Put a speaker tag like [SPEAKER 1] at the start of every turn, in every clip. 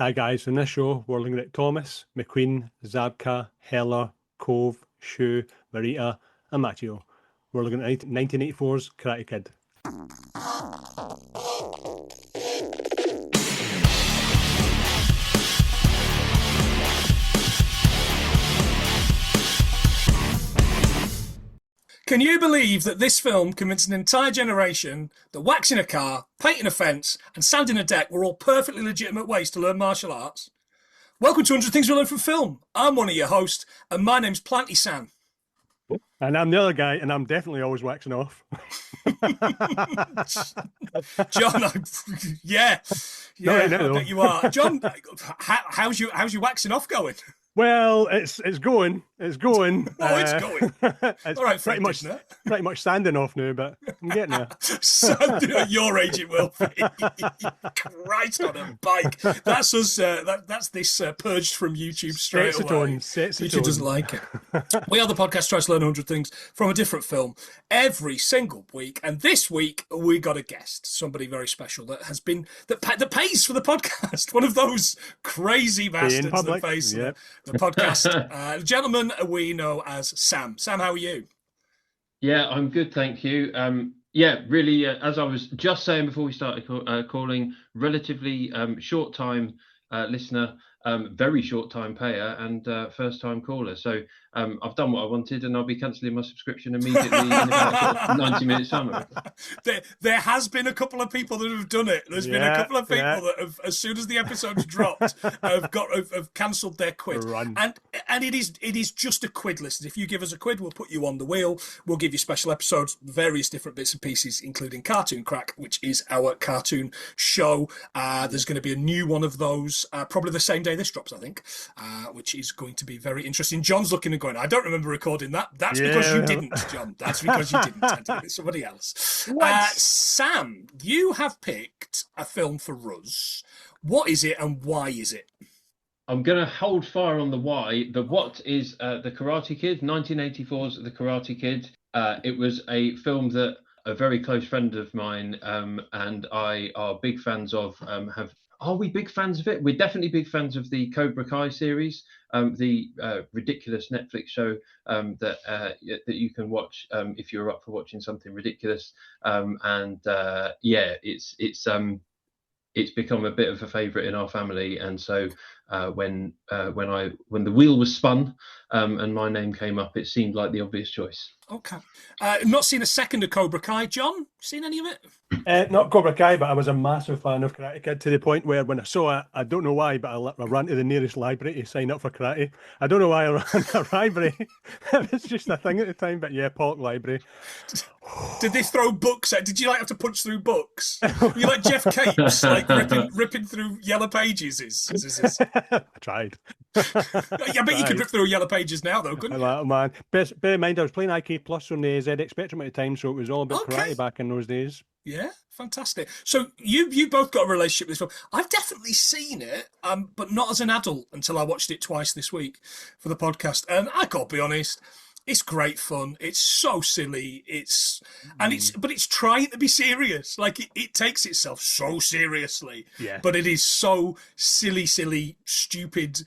[SPEAKER 1] Hi guys, in this show we're looking at Thomas, McQueen, Zabka, Heller, Cove, Shue, Morita and Macchio. We're looking at 1984's Karate Kid.
[SPEAKER 2] Can you believe that this film convinced an entire generation that waxing a car, painting a fence, and sanding a deck were all perfectly legitimate ways to learn martial arts? Welcome to 100 Things We Learned from Film. I'm one of your hosts, and my name's Planty Sam.
[SPEAKER 1] And I'm the other guy, and I'm definitely always waxing off.
[SPEAKER 2] John, yeah,
[SPEAKER 1] No,
[SPEAKER 2] I bet you are. John, how's your waxing off going?
[SPEAKER 1] Well, it's going.
[SPEAKER 2] Oh, it's going.
[SPEAKER 1] It's
[SPEAKER 2] All right,
[SPEAKER 1] pretty much
[SPEAKER 2] isn't it?
[SPEAKER 1] pretty much standing off now, but I'm getting there.
[SPEAKER 2] So, at your age, it will be. Christ on a bike. That's us. That's this purged from YouTube straight away. YouTube doesn't like it. We are the podcast tries to learn 100 things from a different film every single week, and this week we got a guest, somebody very special that has been that pays for the podcast. One of those crazy bastards that pays the podcast. The gentleman we know as Sam. Sam, how are you?
[SPEAKER 3] Yeah, I'm good, thank you. Yeah, really, as I was just saying before we started calling, relatively short time listener, very short time payer, and first time caller. So I've done what I wanted, and I'll be cancelling my subscription immediately in about 90 minutes time.
[SPEAKER 2] There has been a couple of people that have done it. There's been a couple of people that have, as soon as the episode's dropped, have cancelled their quid. And it is just a quid, listen. If you give us a quid, we'll put you on the wheel. We'll give you special episodes, various different bits and pieces, including Cartoon Crack, which is our cartoon show. There's going to be a new one of those probably the same day this drops, I think, which is going to be very interesting. John's looking and going, I don't remember recording that. That's because you didn't, John. That's because you didn't. I did it with somebody else. Sam, you have picked a film for us. What is it and why is it?
[SPEAKER 3] I'm going to hold fire on the why. The what is The Karate Kid, 1984's The Karate Kid. It was a film that a very close friend of mine and I are big fans of. Are we big fans of it? We're definitely big fans of the Cobra Kai series, the ridiculous Netflix show that you can watch if you're up for watching something ridiculous. It's become a bit of a favourite in our family, and so when the wheel was spun and my name came up, it seemed like the obvious choice.
[SPEAKER 2] Okay, not seen a second of Cobra Kai. John, seen any of it?
[SPEAKER 1] Not Cobra Kai, but I was a massive fan of Karate Kid to the point where when I saw it, I don't know why, but I ran to the nearest library to sign up for karate. I don't know why I ran to a library. It was just a thing at the time, but yeah, Polk Library.
[SPEAKER 2] Did they throw books at? Did you have to punch through books? You like Jeff Capes, ripping through yellow pages?
[SPEAKER 1] I tried.
[SPEAKER 2] I bet you could rip through yellow pages now, though, couldn't you?
[SPEAKER 1] Oh, man. Bear in mind, I was playing IK Plus on the ZX Spectrum at the time, so it was all about karate back in those days.
[SPEAKER 2] Yeah, fantastic. So you both got a relationship with this film. I've definitely seen it, but not as an adult until I watched it twice this week for the podcast. And I gotta be honest, it's great fun. It's so silly. But it's trying to be serious. Like it takes itself so seriously.
[SPEAKER 1] Yeah.
[SPEAKER 2] But it is so silly, stupid.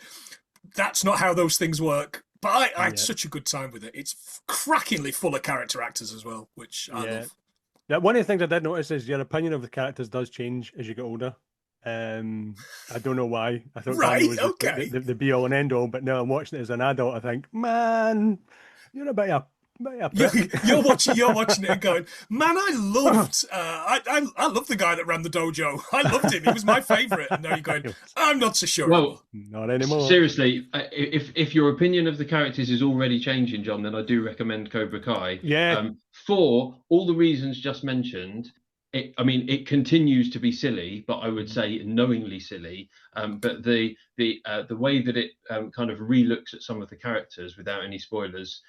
[SPEAKER 2] That's not how those things work. But I had such a good time with it. It's crackingly full of character actors as well, which I love.
[SPEAKER 1] Yeah, one of the things I did notice is your opinion of the characters does change as you get older. I don't know why. I thought Daniel was the be all and end all, but now I'm watching it as an adult. I think, man, you're a bit of
[SPEAKER 2] you're watching it and going, man, I loved I loved the guy that ran the dojo. I loved him. He was my favourite. And now you're going, I'm not so sure.
[SPEAKER 3] Well,
[SPEAKER 1] not anymore.
[SPEAKER 3] Seriously, if your opinion of the characters is already changing, John, then I do recommend Cobra Kai.
[SPEAKER 1] Yeah.
[SPEAKER 3] For all the reasons just mentioned. It continues to be silly, but I would say knowingly silly. But the way that it kind of re-looks at some of the characters without any spoilers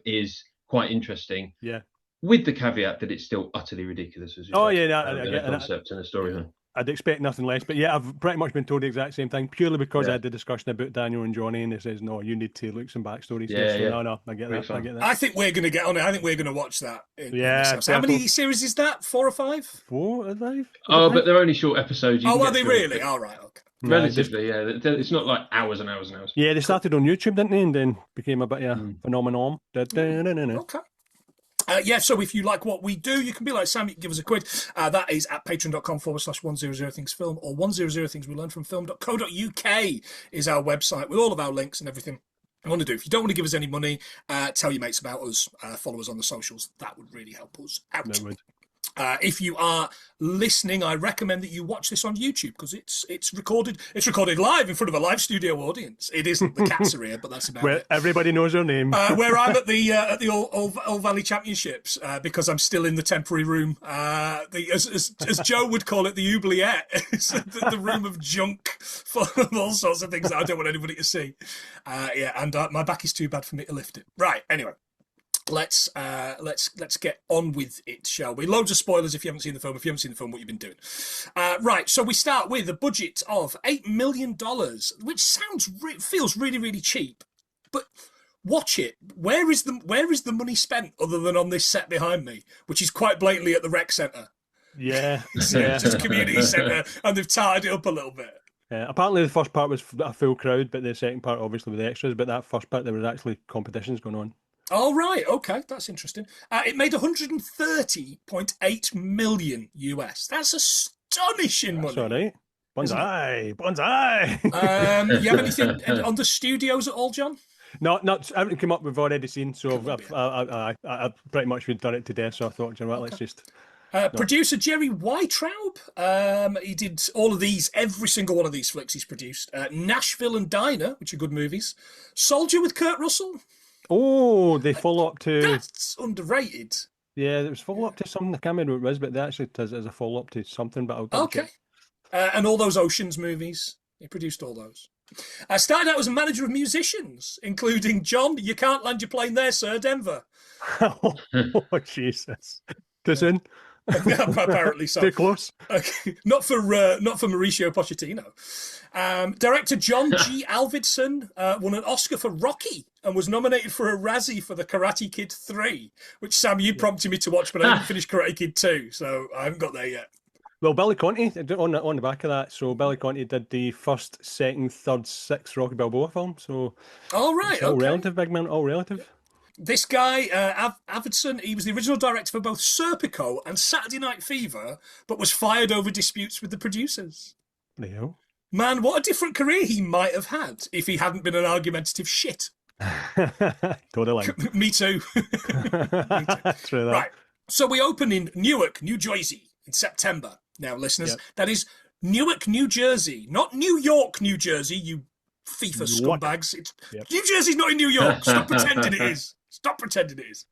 [SPEAKER 3] is quite interesting.
[SPEAKER 1] Yeah.
[SPEAKER 3] With the caveat that it's still utterly ridiculous as a concept and a story.
[SPEAKER 1] I'd expect nothing less. But yeah, I've pretty much been told the exact same thing, purely because I had the discussion about Daniel and Johnny, and he says, no, you need to look some backstories.
[SPEAKER 3] Yeah,
[SPEAKER 1] so no, I get that. I get that.
[SPEAKER 2] I think we're going to get on it. I think we're going to watch that.
[SPEAKER 1] How
[SPEAKER 2] many series is that? 4 or 5?
[SPEAKER 1] 4 or 5?
[SPEAKER 3] Oh, but they're only short episodes.
[SPEAKER 2] Are they really? All right, okay.
[SPEAKER 3] Relatively, yeah. It's not like hours and hours and hours.
[SPEAKER 1] Yeah, they started on YouTube, didn't they? And then became a bit of a phenomenon.
[SPEAKER 2] Okay. So if you like what we do, you can be like Sam, you can give us a quid. That is at patreon.com/100thingsfilm or 100thingswelearnfromfilm.co.uk is our website with all of our links and everything you want to do. If you don't want to give us any money, tell your mates about us, follow us on the socials. That would really help us out.
[SPEAKER 1] That would.
[SPEAKER 2] If you are listening, I recommend that you watch this on YouTube because it's recorded. It's recorded live in front of a live studio audience. It isn't the cats are here, but that's about it.
[SPEAKER 1] Everybody knows your name.
[SPEAKER 2] Where I'm at the Old Valley Championships because I'm still in the temporary room. As Joe would call it, the oubliette. It's the room of junk full of all sorts of things that I don't want anybody to see. And my back is too bad for me to lift it. Right. Anyway. Let's get on with it, shall we? Loads of spoilers if you haven't seen the film. If you haven't seen the film, what you've been doing. Right, so we start with a budget of $8 million, which feels really, really cheap. But watch it. Where is the money spent other than on this set behind me, which is quite blatantly at the rec centre?
[SPEAKER 1] Yeah.
[SPEAKER 2] Just a community centre, and they've tarted it up a little bit.
[SPEAKER 1] Apparently the first part was a full crowd, but the second part obviously with the extras. But that first part, there was actually competitions going on.
[SPEAKER 2] Oh, right. Okay. That's interesting. It made 130.8 million US. That's astonishing money.
[SPEAKER 1] That's all right. Bonsai.
[SPEAKER 2] You have anything on the studios at all, John?
[SPEAKER 1] No, everything came up we've already seen, so I've pretty much done it to death, so I thought, you know what, let's just...
[SPEAKER 2] Producer Jerry Weitraub, he did all of these, every single one of these flicks he's produced. Nashville and Dinah, which are good movies. Soldier with Kurt Russell.
[SPEAKER 1] Oh, they follow up to...
[SPEAKER 2] That's underrated.
[SPEAKER 1] Yeah, it was follow up to something. I can't remember what it was, but they actually does it as a follow up to something. But I'll check.
[SPEAKER 2] And all those Oceans movies, he produced all those. Started out as a manager of musicians, including John. You can't land your plane there, sir. Denver.
[SPEAKER 1] Oh Jesus! Too soon.
[SPEAKER 2] Apparently so.
[SPEAKER 1] Too close.
[SPEAKER 2] Okay. Not for Mauricio Pochettino. Director John G. Avildsen won an Oscar for Rocky and was nominated for a Razzie for the Karate Kid 3, which, Sam, you prompted me to watch, but I haven't finished Karate Kid 2, so I haven't got there yet.
[SPEAKER 1] Well, Billy Conti, on the back of that, so Billy Conti did the first, second, third, sixth Rocky Balboa film, so...
[SPEAKER 2] All right,
[SPEAKER 1] all relative, big man, all relative.
[SPEAKER 2] This guy, Avildsen, he was the original director for both Serpico and Saturday Night Fever, but was fired over disputes with the producers.
[SPEAKER 1] There you go.
[SPEAKER 2] Man, what a different career he might have had if he hadn't been an argumentative shit.
[SPEAKER 1] Totally.
[SPEAKER 2] Me too. Me too.
[SPEAKER 1] True that.
[SPEAKER 2] Right. So we open in Newark, New Jersey in September. Now, listeners, that is Newark, New Jersey, not New York, New Jersey, you FIFA scumbags. New Jersey's not in New York. Stop pretending it is. Stop pretending it is.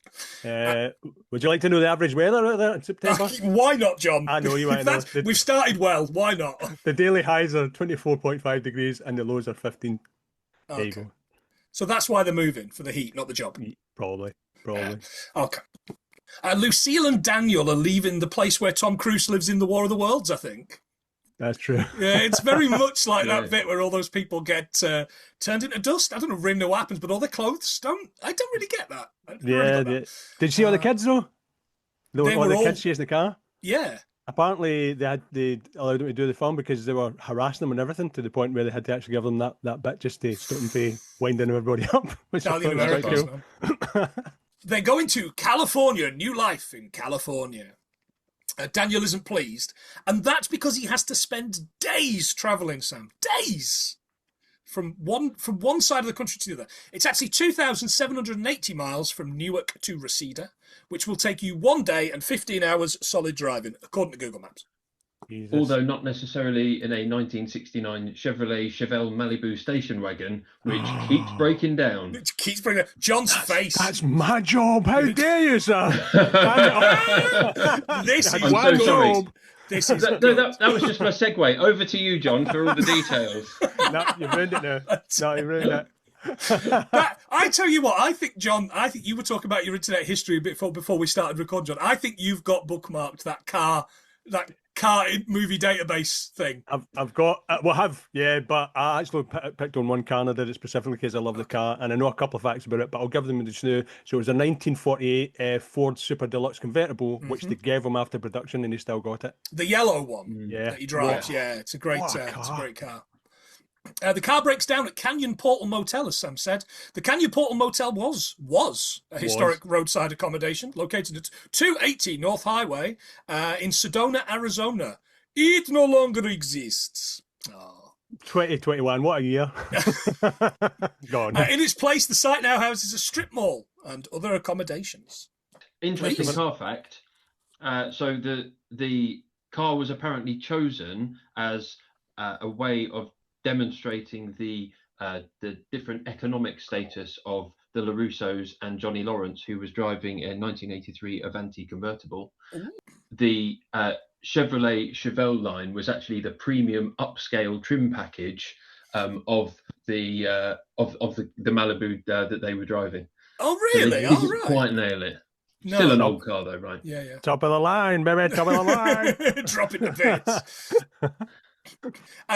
[SPEAKER 1] Would you like to know the average weather out there in September?
[SPEAKER 2] Why not, John?
[SPEAKER 1] I know you might know.
[SPEAKER 2] We've started well. Why not?
[SPEAKER 1] The daily highs are 24.5 degrees and the lows are 15. There you go.
[SPEAKER 2] So that's why they're moving, for the heat, not the job.
[SPEAKER 1] Probably.
[SPEAKER 2] Okay. Lucille and Daniel are leaving the place where Tom Cruise lives in the War of the Worlds, I think.
[SPEAKER 1] That's true.
[SPEAKER 2] Yeah, it's very much like that bit where all those people get turned into dust. I don't really know what happens, but all their clothes don't. I don't really get that.
[SPEAKER 1] Did you see all the kids though? All the kids chasing the car.
[SPEAKER 2] Yeah.
[SPEAKER 1] Apparently, they allowed them to do the film because they were harassing them and everything to the point where they had to actually give them that bit just to stop them from winding everybody up. Which I thought was quite cool.
[SPEAKER 2] They're going to California, new life in California. Daniel isn't pleased, and that's because he has to spend days travelling, Sam. Days! From one side of the country to the other. It's actually 2,780 miles from Newark to Reseda, which will take you 1 day and 15 hours solid driving, according to Google Maps.
[SPEAKER 1] Jesus.
[SPEAKER 3] Although not necessarily in a 1969 Chevrolet Chevelle Malibu station wagon, which keeps breaking down.
[SPEAKER 2] It keeps breaking down. John's face.
[SPEAKER 1] That's my job. How dare you, sir?
[SPEAKER 2] This is
[SPEAKER 3] my job.
[SPEAKER 2] This is
[SPEAKER 3] that was just my segue. Over to you, John, for all the details.
[SPEAKER 1] No, you've ruined it now. No, you've ruined it.
[SPEAKER 2] I tell you what, I think you were talking about your internet history before we started recording, John. I think you've got bookmarked that car car movie database thing?
[SPEAKER 1] I've got, but I actually picked on one car and I did it specifically because I love the car and I know a couple of facts about it, but I'll give them just now. So it was a 1948 Ford Super Deluxe convertible, which they gave him after production and he still got it.
[SPEAKER 2] The yellow one
[SPEAKER 1] that
[SPEAKER 2] he drives. Yeah, it's a great car. The car breaks down at Canyon Portal Motel, as Sam said. The Canyon Portal Motel was a historic roadside accommodation located at 280 North Highway in Sedona, Arizona. It no longer exists.
[SPEAKER 1] 2021, what a year. Gone.
[SPEAKER 2] In its place, the site now houses a strip mall and other accommodations.
[SPEAKER 3] Interesting car fact. So the car was apparently chosen as a way of demonstrating the different economic status of the LaRussos and Johnny Lawrence, who was driving a 1983 Avanti convertible. Ooh. The Chevrolet Chevelle line was actually the premium upscale trim package of the Malibu that they were driving.
[SPEAKER 2] Oh, really?
[SPEAKER 3] So they didn't quite nail it. No, still an old car, though, right?
[SPEAKER 2] Yeah.
[SPEAKER 1] Top of the line, baby, top of the line.
[SPEAKER 2] Drop it to bits.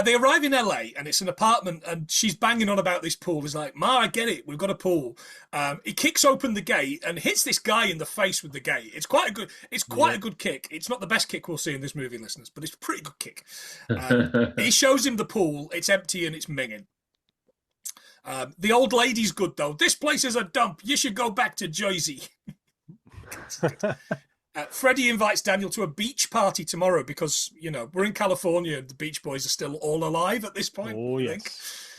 [SPEAKER 2] They arrive in LA and it's an apartment and she's banging on about this pool. He's like, Ma, I get it. We've got a pool. He kicks open the gate and hits this guy in the face with the gate. It's quite a good kick. It's not the best kick we'll see in this movie, listeners, but it's a pretty good kick. He shows him the pool. It's empty and it's minging. The old lady's good, though. This place is a dump. You should go back to Jersey. Freddie invites Daniel to a beach party tomorrow because, we're in California and the Beach Boys are still all alive at this point.
[SPEAKER 1] Oh, yes.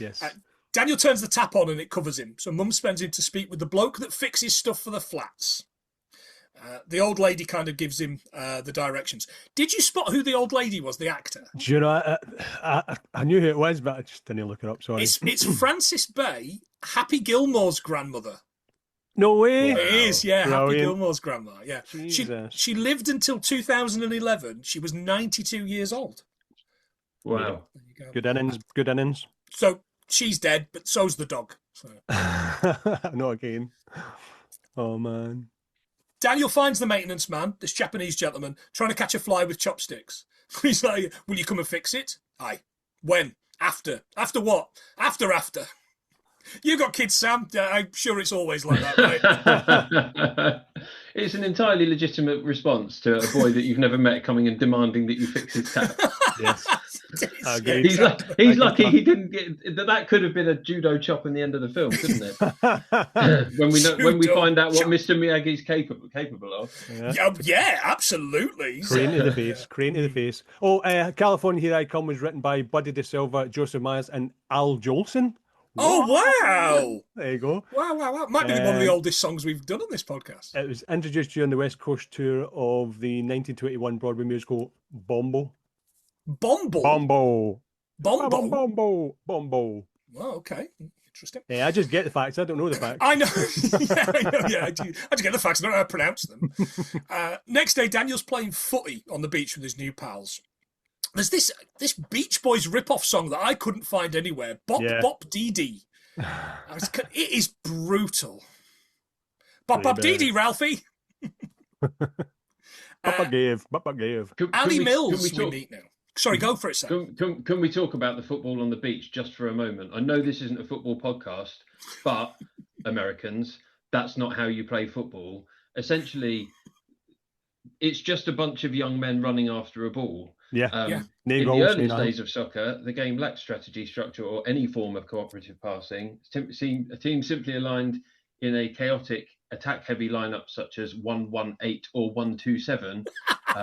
[SPEAKER 2] Daniel turns the tap on and it covers him. So Mum spends him to speak with the bloke that fixes stuff for the flats. The old lady kind of gives him the directions. Did you spot who the old lady was, the actor?
[SPEAKER 1] Do you know, I knew who it was, but I just didn't look it up, sorry.
[SPEAKER 2] It's Frances Bay, Happy Gilmore's grandmother.
[SPEAKER 1] No way.
[SPEAKER 2] It is, yeah.
[SPEAKER 1] Brilliant.
[SPEAKER 2] Happy Gilmore's grandma, yeah. She lived until 2011. She was 92 years old.
[SPEAKER 3] Wow.
[SPEAKER 1] Good innings.
[SPEAKER 2] So she's dead, but so's the dog. So.
[SPEAKER 1] Not again. Oh, man.
[SPEAKER 2] Daniel finds the maintenance man, this Japanese gentleman, trying to catch a fly with chopsticks. He's like, will you come and fix it? Aye. When? After. After what? After. You got kids, Sam. I'm sure it's always like that, right?
[SPEAKER 3] It's an entirely legitimate response to a boy that you've never met coming and demanding that you fix his tap.
[SPEAKER 1] Yes.
[SPEAKER 3] He's lucky he didn't get that. Could have been a judo chop in the end of the film, couldn't it? when we find out what Mr. Miyagi's capable of.
[SPEAKER 2] Yeah, absolutely.
[SPEAKER 1] Crane to the face. Oh, California Here I Come was written by Buddy DeSilva, Joseph Myers, and Al Jolson.
[SPEAKER 2] Oh, wow.
[SPEAKER 1] There you go.
[SPEAKER 2] Wow. Might be one of the oldest songs we've done on this podcast.
[SPEAKER 1] It was introduced during the West Coast tour of the 1921 Broadway musical Bombo.
[SPEAKER 2] Bombo.
[SPEAKER 1] Wow,
[SPEAKER 2] okay. Interesting.
[SPEAKER 1] Yeah, I just get the facts. I don't know the facts.
[SPEAKER 2] I know. I just get the facts. I don't know how to pronounce them. Next day, Daniel's playing footy on the beach with his new pals. There's this Beach Boys rip-off song that I couldn't find anywhere. Bop Dee Dee. It is brutal. Bop Dee Dee, Ralphie.
[SPEAKER 1] Papa gave.
[SPEAKER 2] Ali Mills we meet now. Sorry, go for it, Sam.
[SPEAKER 3] Can we talk about the football on the beach just for a moment? I know this isn't a football podcast, but Americans, that's not how you play football. Essentially, it's just a bunch of young men running after a ball.
[SPEAKER 1] In
[SPEAKER 3] the earliest days of soccer, the game lacked strategy, structure, or any form of cooperative passing. A team simply aligned in a chaotic, attack-heavy lineup such as 1-1-8 or 1-2-7.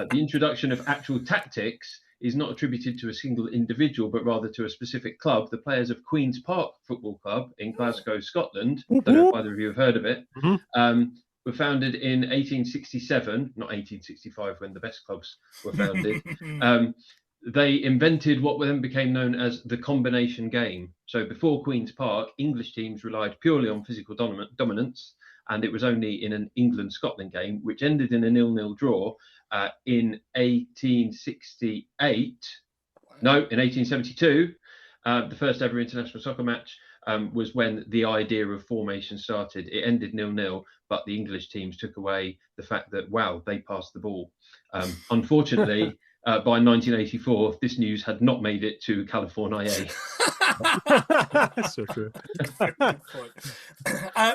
[SPEAKER 3] The introduction of actual tactics is not attributed to a single individual, but rather to a specific club. The players of Queen's Park Football Club in Glasgow, Scotland, I don't know if either of you have heard of it, were founded in 1867, not 1865 when the best clubs were founded. They invented what then became known as the combination game. So before Queen's Park, English teams relied purely on physical dominance, and it was only in an England-Scotland game, which ended in a 0-0 draw in 1868. No, in 1872, the first ever international soccer match was when the idea of formation started. It ended 0-0, but the English teams took away the fact that, wow, they passed the ball. Unfortunately, by 1984, this news had not made it to California.
[SPEAKER 1] That's so true.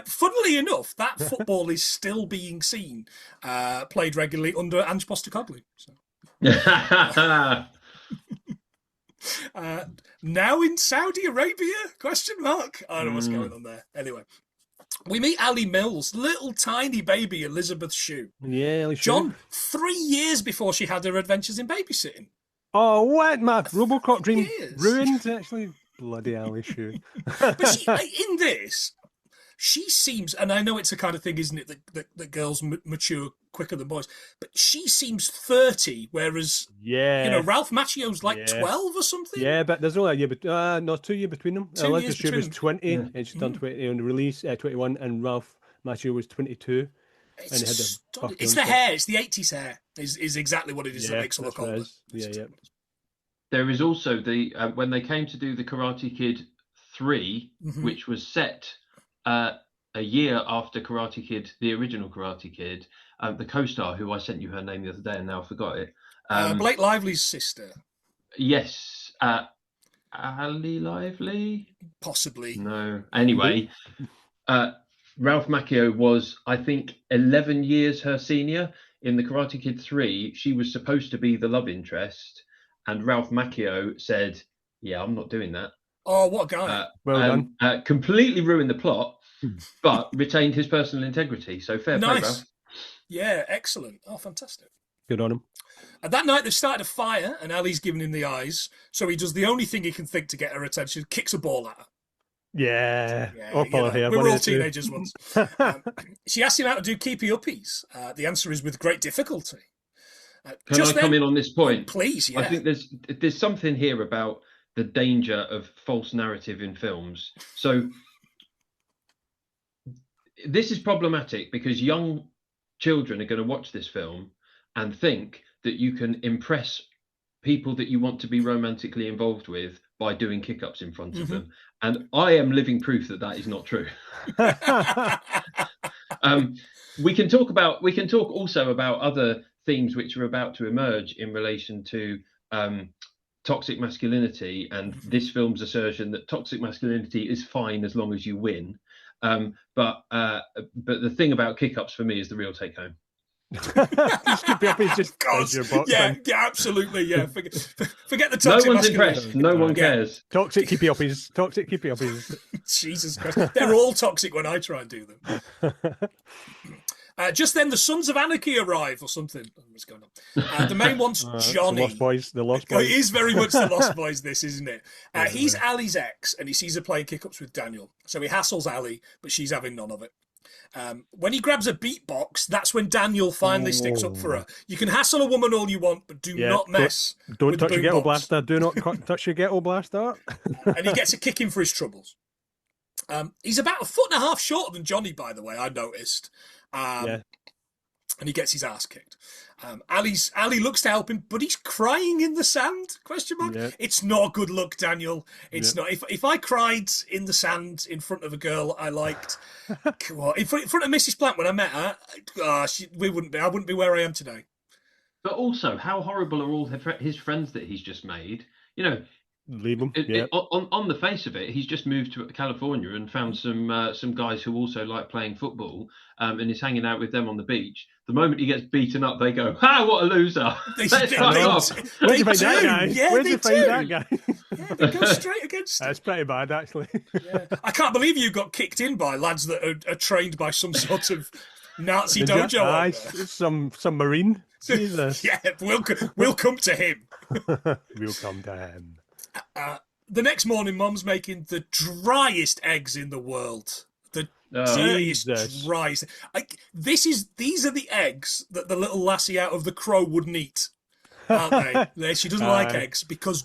[SPEAKER 2] Funnily enough, that football is still being seen, played regularly under Ange Postecoglou. So. Now in Saudi Arabia? Question mark. I don't know what's going on there. Anyway. We meet Ali Mills, little tiny baby Elisabeth Shue.
[SPEAKER 1] Yeah, Shue.
[SPEAKER 2] John, 3 years before she had her adventures in babysitting.
[SPEAKER 1] Oh, what? My Robocop dream ruined, actually. Bloody Ali Shue.
[SPEAKER 2] But she, in this, she seems, and I know it's a kind of thing, isn't it, that girls mature quicker than boys, but she seems 30, whereas, Ralph Macchio's like 12 or something.
[SPEAKER 1] Yeah, but there's only a year, 2 years between them. Elisabeth Shue was 20, and she's done 20 on the release, 21, and Ralph Macchio was 22.
[SPEAKER 2] It's the hair, it's the 80s hair, is exactly what it is that makes her look older.
[SPEAKER 1] Yeah.
[SPEAKER 3] There is also the, when they came to do the Karate Kid 3, which was set a year after Karate Kid, the original Karate Kid, the co-star, who I sent you her name the other day and now I forgot it.
[SPEAKER 2] Blake Lively's sister.
[SPEAKER 3] Yes. Ali Lively?
[SPEAKER 2] Possibly.
[SPEAKER 3] No. Anyway, Ralph Macchio was, I think, 11 years her senior. In the Karate Kid 3, she was supposed to be the love interest, and Ralph Macchio said, yeah, I'm not doing that.
[SPEAKER 2] Oh, what a guy.
[SPEAKER 1] Well done.
[SPEAKER 3] Completely ruined the plot, but retained his personal integrity. So fair play, Ralph.
[SPEAKER 2] Yeah, excellent. Oh, fantastic.
[SPEAKER 1] Good on him.
[SPEAKER 2] And that night they've started a fire, and Ali's giving him the eyes. So he does the only thing he can think to get her attention, kicks a ball at her.
[SPEAKER 1] Yeah.
[SPEAKER 2] We were all teenagers once. She asks him how to do keepy uppies. The answer is with great difficulty.
[SPEAKER 3] Can I come in on this point?
[SPEAKER 2] Please, yeah.
[SPEAKER 3] I think there's something here about the danger of false narrative in films. So this is problematic because young children are going to watch this film and think that you can impress people that you want to be romantically involved with by doing kick-ups in front of them. And I am living proof that that is not true. We can talk also about other themes which are about to emerge in relation to toxic masculinity and this film's assertion that toxic masculinity is fine as long as you win. But the thing about kick-ups for me is the real take-home.
[SPEAKER 2] Yeah, absolutely. Yeah, forget the toxic.
[SPEAKER 3] No one's impressed. No one cares.
[SPEAKER 1] Toxic keepy uppies.
[SPEAKER 2] Jesus Christ, they're all toxic when I try and do them. Just then, the Sons of Anarchy arrive, or something. What's going on? The main one's Johnny.
[SPEAKER 1] The Lost Boys.
[SPEAKER 2] It is very much the Lost Boys, this, isn't it? He's Ali's ex, and he sees her playing kick-ups with Daniel. So he hassles Ali, but she's having none of it. When he grabs a beatbox, that's when Daniel finally sticks up for her. You can hassle a woman all you want, but do not mess.
[SPEAKER 1] Don't touch your ghetto blaster. Do not touch your ghetto blaster.
[SPEAKER 2] And he gets a kicking for his troubles. He's about 1.5 foot shorter than Johnny, by the way, I noticed. And he gets his ass kicked. Ali looks to help him, but he's crying in the sand? Question mark. Yeah. It's not a good look, Daniel. It's not. If I cried in the sand in front of a girl I liked, in front of Mrs. Plant when I met her, I wouldn't be where I am today.
[SPEAKER 3] But also, how horrible are all his friends that he's just made? You know,
[SPEAKER 1] leave him.
[SPEAKER 3] On the face of it, he's just moved to California and found some guys who also like playing football, and is hanging out with them on the beach. The moment he gets beaten up, they go, "Ha! What a loser!"
[SPEAKER 1] Where'd you find that guy?
[SPEAKER 2] Yeah,
[SPEAKER 1] Where'd you find that guy?
[SPEAKER 2] Yeah, they go straight against him.
[SPEAKER 1] That's pretty bad, actually.
[SPEAKER 2] Yeah. I can't believe you got kicked in by lads that are trained by some sort of Nazi dojo.
[SPEAKER 1] Some Marine. Jesus.
[SPEAKER 2] Yeah, we'll come to him.
[SPEAKER 1] We'll come to him.
[SPEAKER 2] The next morning, Mom's making the driest eggs in the world. The dirtiest, driest. These are the eggs that the little lassie out of The Crow wouldn't eat, aren't they? She doesn't like eggs because,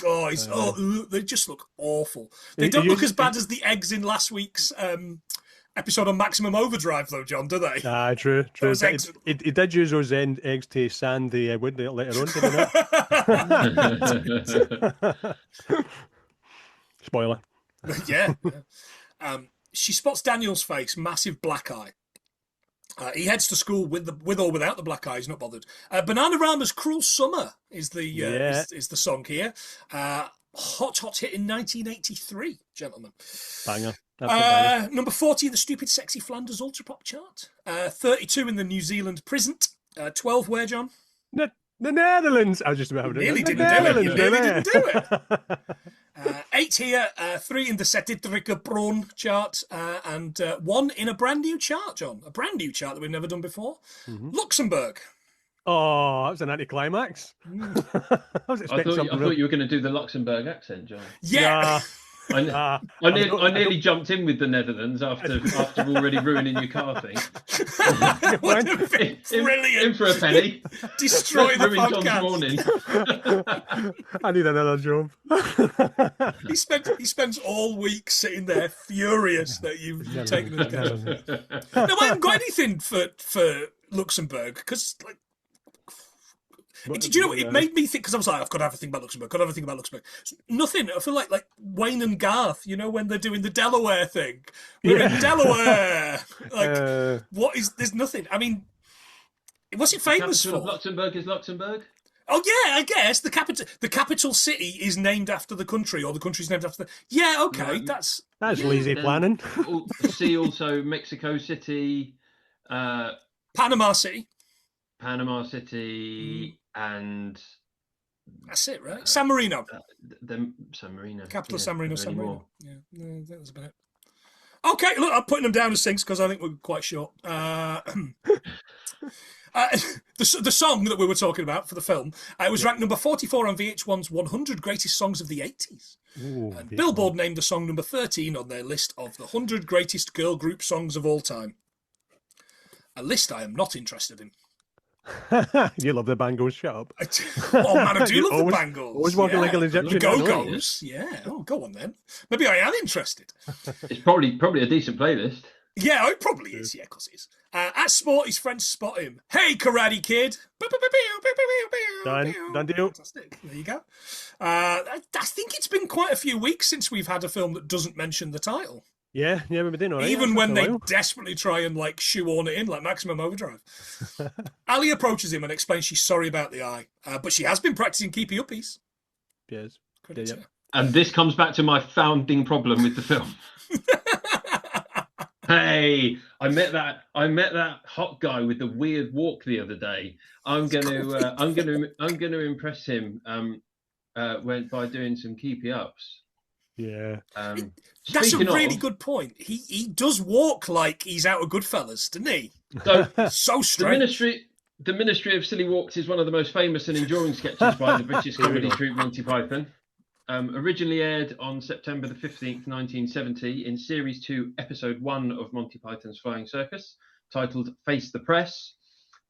[SPEAKER 2] they just look awful. They don't look as bad as the eggs in last week's episode on Maximum Overdrive, though, John, do they?
[SPEAKER 1] True. He did use those eggs to sand the wood later on, didn't he? Spoiler.
[SPEAKER 2] Yeah. She spots Daniel's face, massive black eye. He heads to school with or without the black eye. He's not bothered. Bananarama's "Cruel Summer" is the is the song here. Hot hit in 1983, gentlemen.
[SPEAKER 1] Banger.
[SPEAKER 2] Number 40 in the Stupid Sexy Flanders Ultra Pop chart. 32 in the New Zealand Present. 12 where, John?
[SPEAKER 1] The Netherlands. I was just about to
[SPEAKER 2] nearly didn't do it. You nearly didn't do it. 8 here, 3 in the Setidrika Braun chart, and 1 in a brand new chart, John. A brand new chart that we've never done before. Luxembourg.
[SPEAKER 1] Oh, that was an anticlimax. I
[SPEAKER 3] thought you were going to do the Luxembourg accent, John.
[SPEAKER 2] Yeah.
[SPEAKER 3] I nearly jumped in with the Netherlands after already ruining your car thing.
[SPEAKER 2] Brilliant.
[SPEAKER 3] In for a penny.
[SPEAKER 2] Destroy the podcast.
[SPEAKER 3] John's morning.
[SPEAKER 1] I need another job.
[SPEAKER 2] He spends all week sitting there furious that you've taken it down. No, I haven't got anything for Luxembourg because did you know it made me think? Because I was like, I've got to have a thing about Luxembourg. Nothing. I feel like Wayne and Garth, when they're doing the Delaware thing. We're in Delaware. What is? There's nothing. I mean, what's it famous for?
[SPEAKER 3] Luxembourg is Luxembourg.
[SPEAKER 2] Oh yeah, I guess the capital city is named after the country, or the country's named after the. Yeah, okay, that's
[SPEAKER 1] lazy planning.
[SPEAKER 3] See also Mexico City,
[SPEAKER 2] Panama City.
[SPEAKER 3] And
[SPEAKER 2] that's it, right? San Marino.
[SPEAKER 3] San Marino.
[SPEAKER 2] Capital San Marino. Yeah, that was about it. Okay, look, I'm putting them down as things because I think we're quite short. The song that we were talking about for the film, it was ranked number 44 on VH1's 100 Greatest Songs of the 80s. And Billboard named the song number 13 on their list of the 100 Greatest Girl Group Songs of All Time. A list I am not interested in.
[SPEAKER 1] You love the Bangles, shut up.
[SPEAKER 2] Oh man, I do love the Bangles.
[SPEAKER 1] Always walking like an Egyptian.
[SPEAKER 2] The Go-Go's, yeah. Oh, go on then. Maybe I am interested.
[SPEAKER 3] It's probably a decent playlist.
[SPEAKER 2] Yeah, it probably is. Yeah, of course it is. At Sport, his friends spot him. Hey, Karate Kid.
[SPEAKER 1] Done deal.
[SPEAKER 2] Fantastic. There you go. I think it's been quite a few weeks since we've had a film that doesn't mention the title.
[SPEAKER 1] Yeah, we've been doing all right.
[SPEAKER 2] Even when they desperately try and shoehorn it in, like Maximum Overdrive. Ali approaches him and explains she's sorry about the eye, but she has been practicing keepy uppies.
[SPEAKER 1] Yes.
[SPEAKER 3] And this comes back to my founding problem with the film. Hey, I met that hot guy with the weird walk the other day. I'm gonna impress him by doing some keepy ups.
[SPEAKER 1] Yeah.
[SPEAKER 2] That's a really good point. He does walk like he's out of Goodfellas, doesn't he? So strange.
[SPEAKER 3] The Ministry of Silly Walks is one of the most famous and enduring sketches by the British comedy troupe Monty Python. Originally aired on September the 15th, 1970 in Series 2, Episode 1 of Monty Python's Flying Circus, titled Face the Press.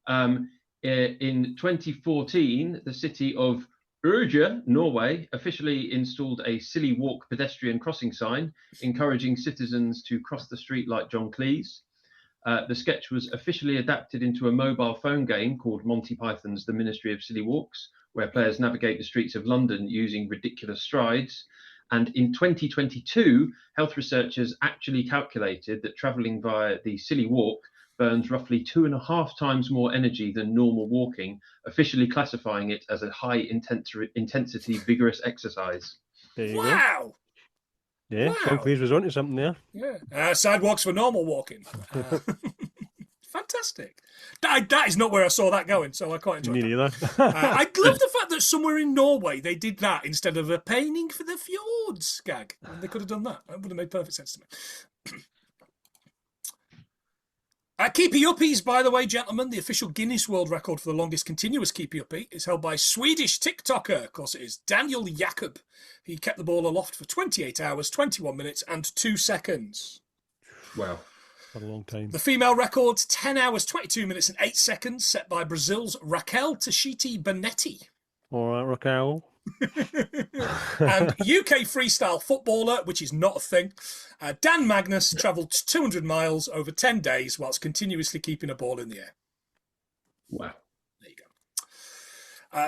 [SPEAKER 3] In 2014, the city of Urge, Norway, officially installed a Silly Walk pedestrian crossing sign, encouraging citizens to cross the street like John Cleese. The sketch was officially adapted into a mobile phone game called Monty Python's The Ministry of Silly Walks, where players navigate the streets of London using ridiculous strides. And in 2022, health researchers actually calculated that travelling via the Silly Walk burns roughly 2.5 times more energy than normal walking, officially classifying it as a high intensity vigorous exercise.
[SPEAKER 1] There you
[SPEAKER 2] go.
[SPEAKER 1] Yeah, John Cleese was onto something there.
[SPEAKER 2] Yeah, sidewalks for normal walking. Fantastic. That is not where I saw that going, so I quite enjoyed
[SPEAKER 1] Me
[SPEAKER 2] that.
[SPEAKER 1] neither.
[SPEAKER 2] I love the fact that somewhere in Norway they did that instead of a painting for the fjords gag. They could have done that. That would have made perfect sense to me. Keepy uppies, by the way, gentlemen, the official Guinness World Record for the longest continuous keepy uppie is held by Swedish TikToker, of course it is, Daniel Jakob. He kept the ball aloft for 28 hours, 21 minutes and 2 seconds.
[SPEAKER 3] Wow.
[SPEAKER 1] What a long time.
[SPEAKER 2] The female record, 10 hours, 22 minutes and 8 seconds, set by Brazil's Raquel Tachiti Benetti.
[SPEAKER 1] All right, Raquel.
[SPEAKER 2] And UK freestyle footballer, which is not a thing, Dan Magnus travelled 200 miles over 10 days whilst continuously keeping a ball in the air.
[SPEAKER 3] Wow.
[SPEAKER 2] There you go.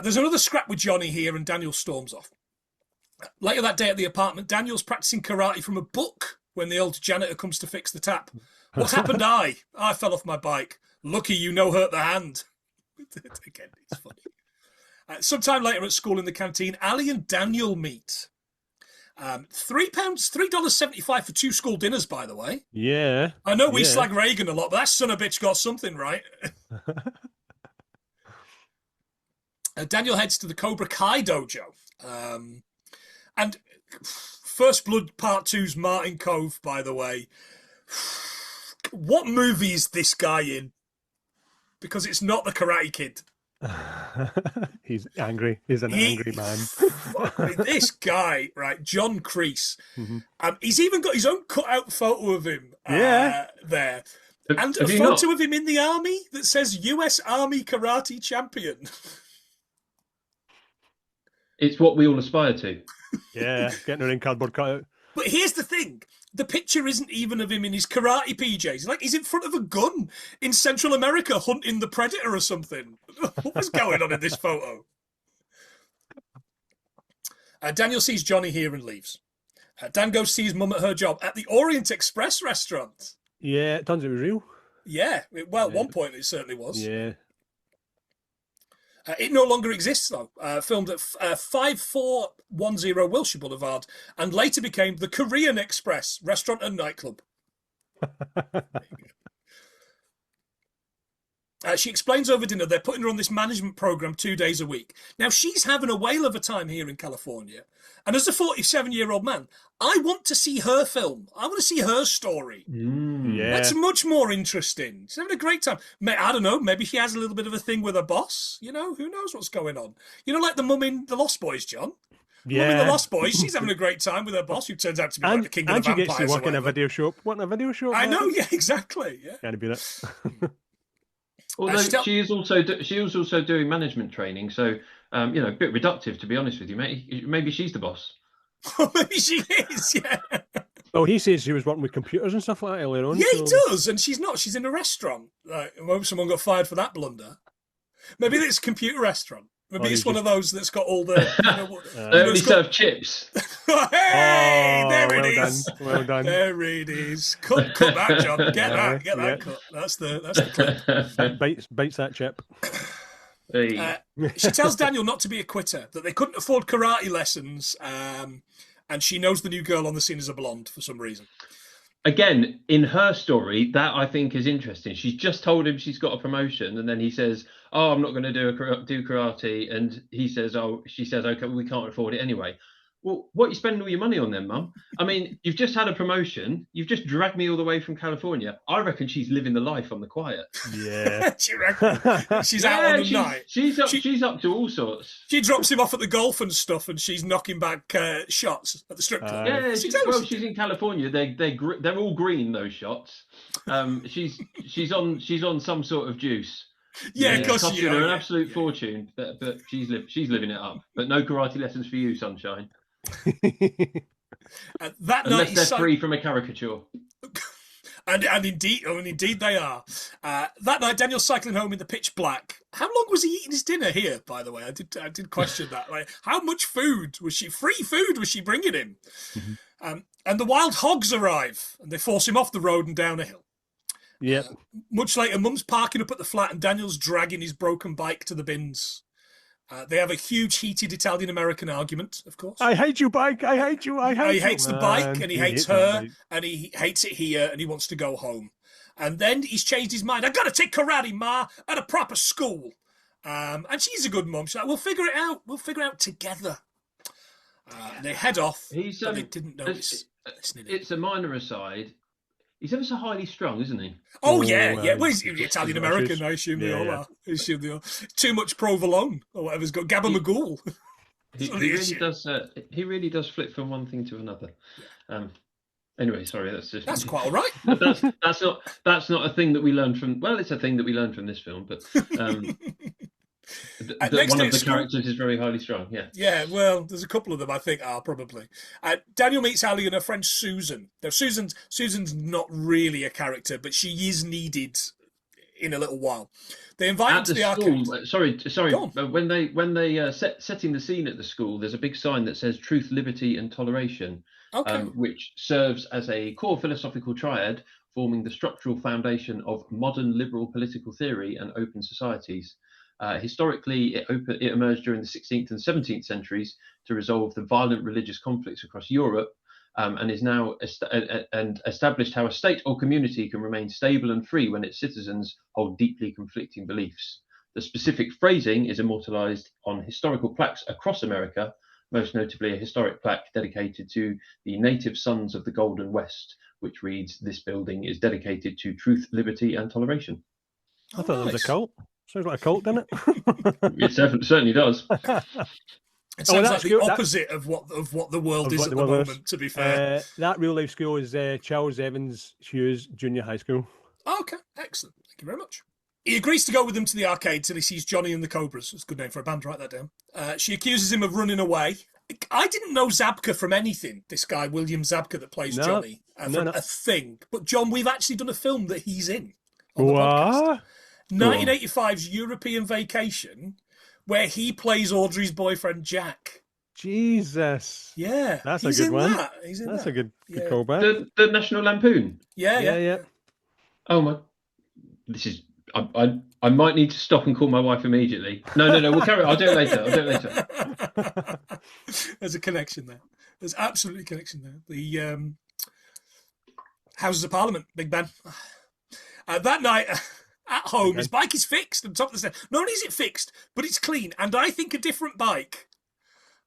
[SPEAKER 2] There's another scrap with Johnny here and Daniel storms off. Later that day at the apartment, Daniel's practicing karate from a book when the old janitor comes to fix the tap. What's happened? I fell off my bike. Lucky you no hurt the hand. Again, it's funny. Sometime later at school in the canteen, Ali and Daniel meet. $3.75 for 2 school dinners, by the way.
[SPEAKER 1] Yeah.
[SPEAKER 2] I know we slag Reagan a lot, but that son of a bitch got something right. Daniel heads to the Cobra Kai dojo. And First Blood Part 2's Martin Cove, by the way. What movie is this guy in? Because it's not the Karate Kid.
[SPEAKER 1] He's angry. He's an angry man.
[SPEAKER 2] This guy, right, John Kreese. He's even got his own cutout photo of him there. And a photo of him in the army that says US Army Karate Champion.
[SPEAKER 3] It's what we all aspire to.
[SPEAKER 1] Yeah, getting her in cardboard cutout.
[SPEAKER 2] But here's the thing. The picture isn't even of him in his karate PJs. Like, he's in front of a gun in Central America hunting the predator or something. What was going on in this photo? Daniel sees Johnny here and leaves. Dan goes to see his mum at her job at the Orient Express restaurant.
[SPEAKER 1] Yeah, it turns out it was real.
[SPEAKER 2] Yeah, well, at one point it certainly was.
[SPEAKER 1] Yeah.
[SPEAKER 2] It no longer exists, though. Filmed at 5410 Wilshire Boulevard and later became the Korean Express restaurant and nightclub. She explains over dinner they're putting her on this management program 2 days a week. Now, she's having a whale of a time here in California. And as a 47-year-old man, I want to see her film. I want to see her story.
[SPEAKER 1] Yeah.
[SPEAKER 2] That's much more interesting. She's having a great time. I don't know, maybe she has a little bit of a thing with her boss. You know, who knows what's going on? You know, like the mum in The Lost Boys, John?
[SPEAKER 1] Yeah.
[SPEAKER 2] Mum in The Lost Boys, she's having a great time with her boss, who turns out to be like the king of the vampires.
[SPEAKER 1] And she gets to work in a video shop. What in a video shop?
[SPEAKER 2] I know, yeah, exactly. Yeah.
[SPEAKER 1] Can't beat it.
[SPEAKER 3] Although she is also doing management training, so you know, a bit reductive, to be honest with you, mate. Maybe she's the boss.
[SPEAKER 2] Maybe she is, yeah.
[SPEAKER 1] Well, he says she was working with computers and stuff like that earlier on.
[SPEAKER 2] Yeah, he does, and she's not. She's in a restaurant. Like, I hope someone got fired for that blunder. Maybe it's a computer restaurant. Maybe it's one of those that's got all the...
[SPEAKER 3] they only serve chips.
[SPEAKER 2] Hey, there it is.
[SPEAKER 1] Well done.
[SPEAKER 2] There it is. Cut that, John. Get that cut. That's the clip.
[SPEAKER 1] Bites that chip.
[SPEAKER 2] She tells Daniel not to be a quitter, that they couldn't afford karate lessons, and she knows the new girl on the scene is a blonde for some reason.
[SPEAKER 3] Again, in her story, that I think is interesting. She's just told him she's got a promotion, and then he says, "Oh, I'm not going to do karate," and she says, "Okay, well, we can't afford it anyway." Well, what are you spending all your money on then, Mum? I mean, you've just had a promotion. You've just dragged me all the way from California. I reckon she's living the life on the quiet.
[SPEAKER 1] Yeah.
[SPEAKER 2] Do you reckon? She's out on the night.
[SPEAKER 3] She's up to all sorts.
[SPEAKER 2] She drops him off at the golf and stuff, and she's knocking back shots at the strip club.
[SPEAKER 3] Yeah, she's in California. They're all green, those shots. She's on some sort of juice.
[SPEAKER 2] Yeah, of course.
[SPEAKER 3] Costing her an absolute fortune, but she's living it up. But no karate lessons for you, sunshine.
[SPEAKER 2] That
[SPEAKER 3] Unless
[SPEAKER 2] night
[SPEAKER 3] they're free from a caricature.
[SPEAKER 2] and indeed they are. That night, Daniel's cycling home in the pitch black. How long was he eating his dinner here, by the way? I did question that. Like, how much food was she bringing him? Mm-hmm. And the wild hogs arrive, and they force him off the road and down a hill.
[SPEAKER 1] Yep.
[SPEAKER 2] Much later, Mum's parking up at the flat, and Daniel's dragging his broken bike to the bins. They have a huge, heated Italian-American argument, of course.
[SPEAKER 1] I hate you, bike. I hate you.
[SPEAKER 2] He hates the bike, and he hates her, and he hates it here, and he wants to go home. And then he's changed his mind. I've got to take karate, Ma, at a proper school. And she's a good mum. She's like, we'll figure it out. We'll figure it out together. And they head off, but they didn't notice.
[SPEAKER 3] It's a minor aside. He's ever so highly strung, isn't he?
[SPEAKER 2] Oh, yeah. Well, he's Italian-American, I assume they all are. Too much provolone, or whatever's got Gabba Magool.
[SPEAKER 3] He really does flip from one thing to another. Anyway, sorry,
[SPEAKER 2] that's quite all right.
[SPEAKER 3] That's not a thing that we learned from. Well, it's a thing that we learned from this film, but one of the characters is very highly strung. Yeah.
[SPEAKER 2] Yeah. Well, there's a couple of them I think are probably. Daniel meets Ali and her friend Susan. Now, Susan's not really a character, but she is needed in a little while. They invite him to the arcade.
[SPEAKER 3] Sorry. When they setting the scene at the school, there's a big sign that says "Truth, Liberty, and Toleration," which serves as a core philosophical triad forming the structural foundation of modern liberal political theory and open societies. Historically, it emerged during the 16th and 17th centuries to resolve the violent religious conflicts across Europe, and is now established how a state or community can remain stable and free when its citizens hold deeply conflicting beliefs. The specific phrasing is immortalized on historical plaques across America, most notably a historic plaque dedicated to the native sons of the Golden West, which reads, "This building is dedicated to truth, liberty, and toleration."
[SPEAKER 1] I thought it was a cult. Sounds like a cult, doesn't it?
[SPEAKER 3] It certainly does.
[SPEAKER 2] It sounds like the opposite of what the world is at the moment, to be fair.
[SPEAKER 1] That real life school is Charles Evans Shue's junior high school.
[SPEAKER 2] Oh, okay, excellent. Thank you very much. He agrees to go with them to the arcade till he sees Johnny and the Cobras. It's a good name for a band, write that down. She accuses him of running away. I didn't know Zabka from anything, this guy, William Zabka, that plays Johnny, from a thing. But, John, we've actually done a film that he's in on the podcast. 1985's European Vacation, where he plays Audrey's boyfriend, Jack.
[SPEAKER 1] Jesus.
[SPEAKER 2] Yeah.
[SPEAKER 1] That's a good one.
[SPEAKER 2] He's in
[SPEAKER 1] That's
[SPEAKER 2] that.
[SPEAKER 1] a good callback.
[SPEAKER 3] The National Lampoon?
[SPEAKER 2] Yeah.
[SPEAKER 3] Oh, my. This is... I might need to stop and call my wife immediately. No, we'll carry on. I'll do it later.
[SPEAKER 2] There's a connection there. There's absolutely a connection there. The Houses of Parliament, Big Ben. That night at home, his bike is fixed on top of the stairs. Not only is it fixed, but it's clean, and I think a different bike.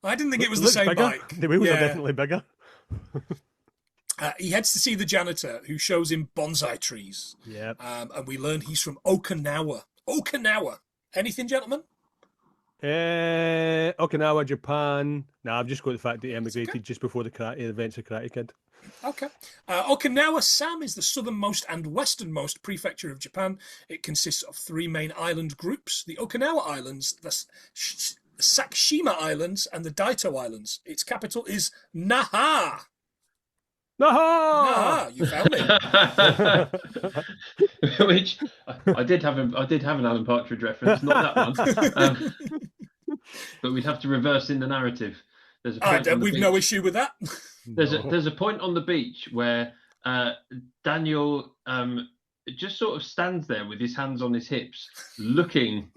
[SPEAKER 2] I didn't think it was the same bike.
[SPEAKER 1] The wheels are definitely bigger.
[SPEAKER 2] He heads to see the janitor, who shows him bonsai trees.
[SPEAKER 1] Yeah.
[SPEAKER 2] And we learn he's from Okinawa. Okinawa. Anything, gentlemen?
[SPEAKER 1] Okinawa, Japan. No, I've just got the fact that he emigrated just before the events of Karate Kid.
[SPEAKER 2] Okay. Okinawa, Sam, is the southernmost and westernmost prefecture of Japan. It consists of 3 main island groups: the Okinawa Islands, the Sakushima Islands, and the Daito Islands. Its capital is Naha.
[SPEAKER 1] Naha!
[SPEAKER 2] You found
[SPEAKER 3] it. Which I did have an Alan Partridge reference, not that one. But we'd have to reverse in the narrative.
[SPEAKER 2] We've no issue with that.
[SPEAKER 3] There's a point on the beach where Daniel just sort of stands there with his hands on his hips, looking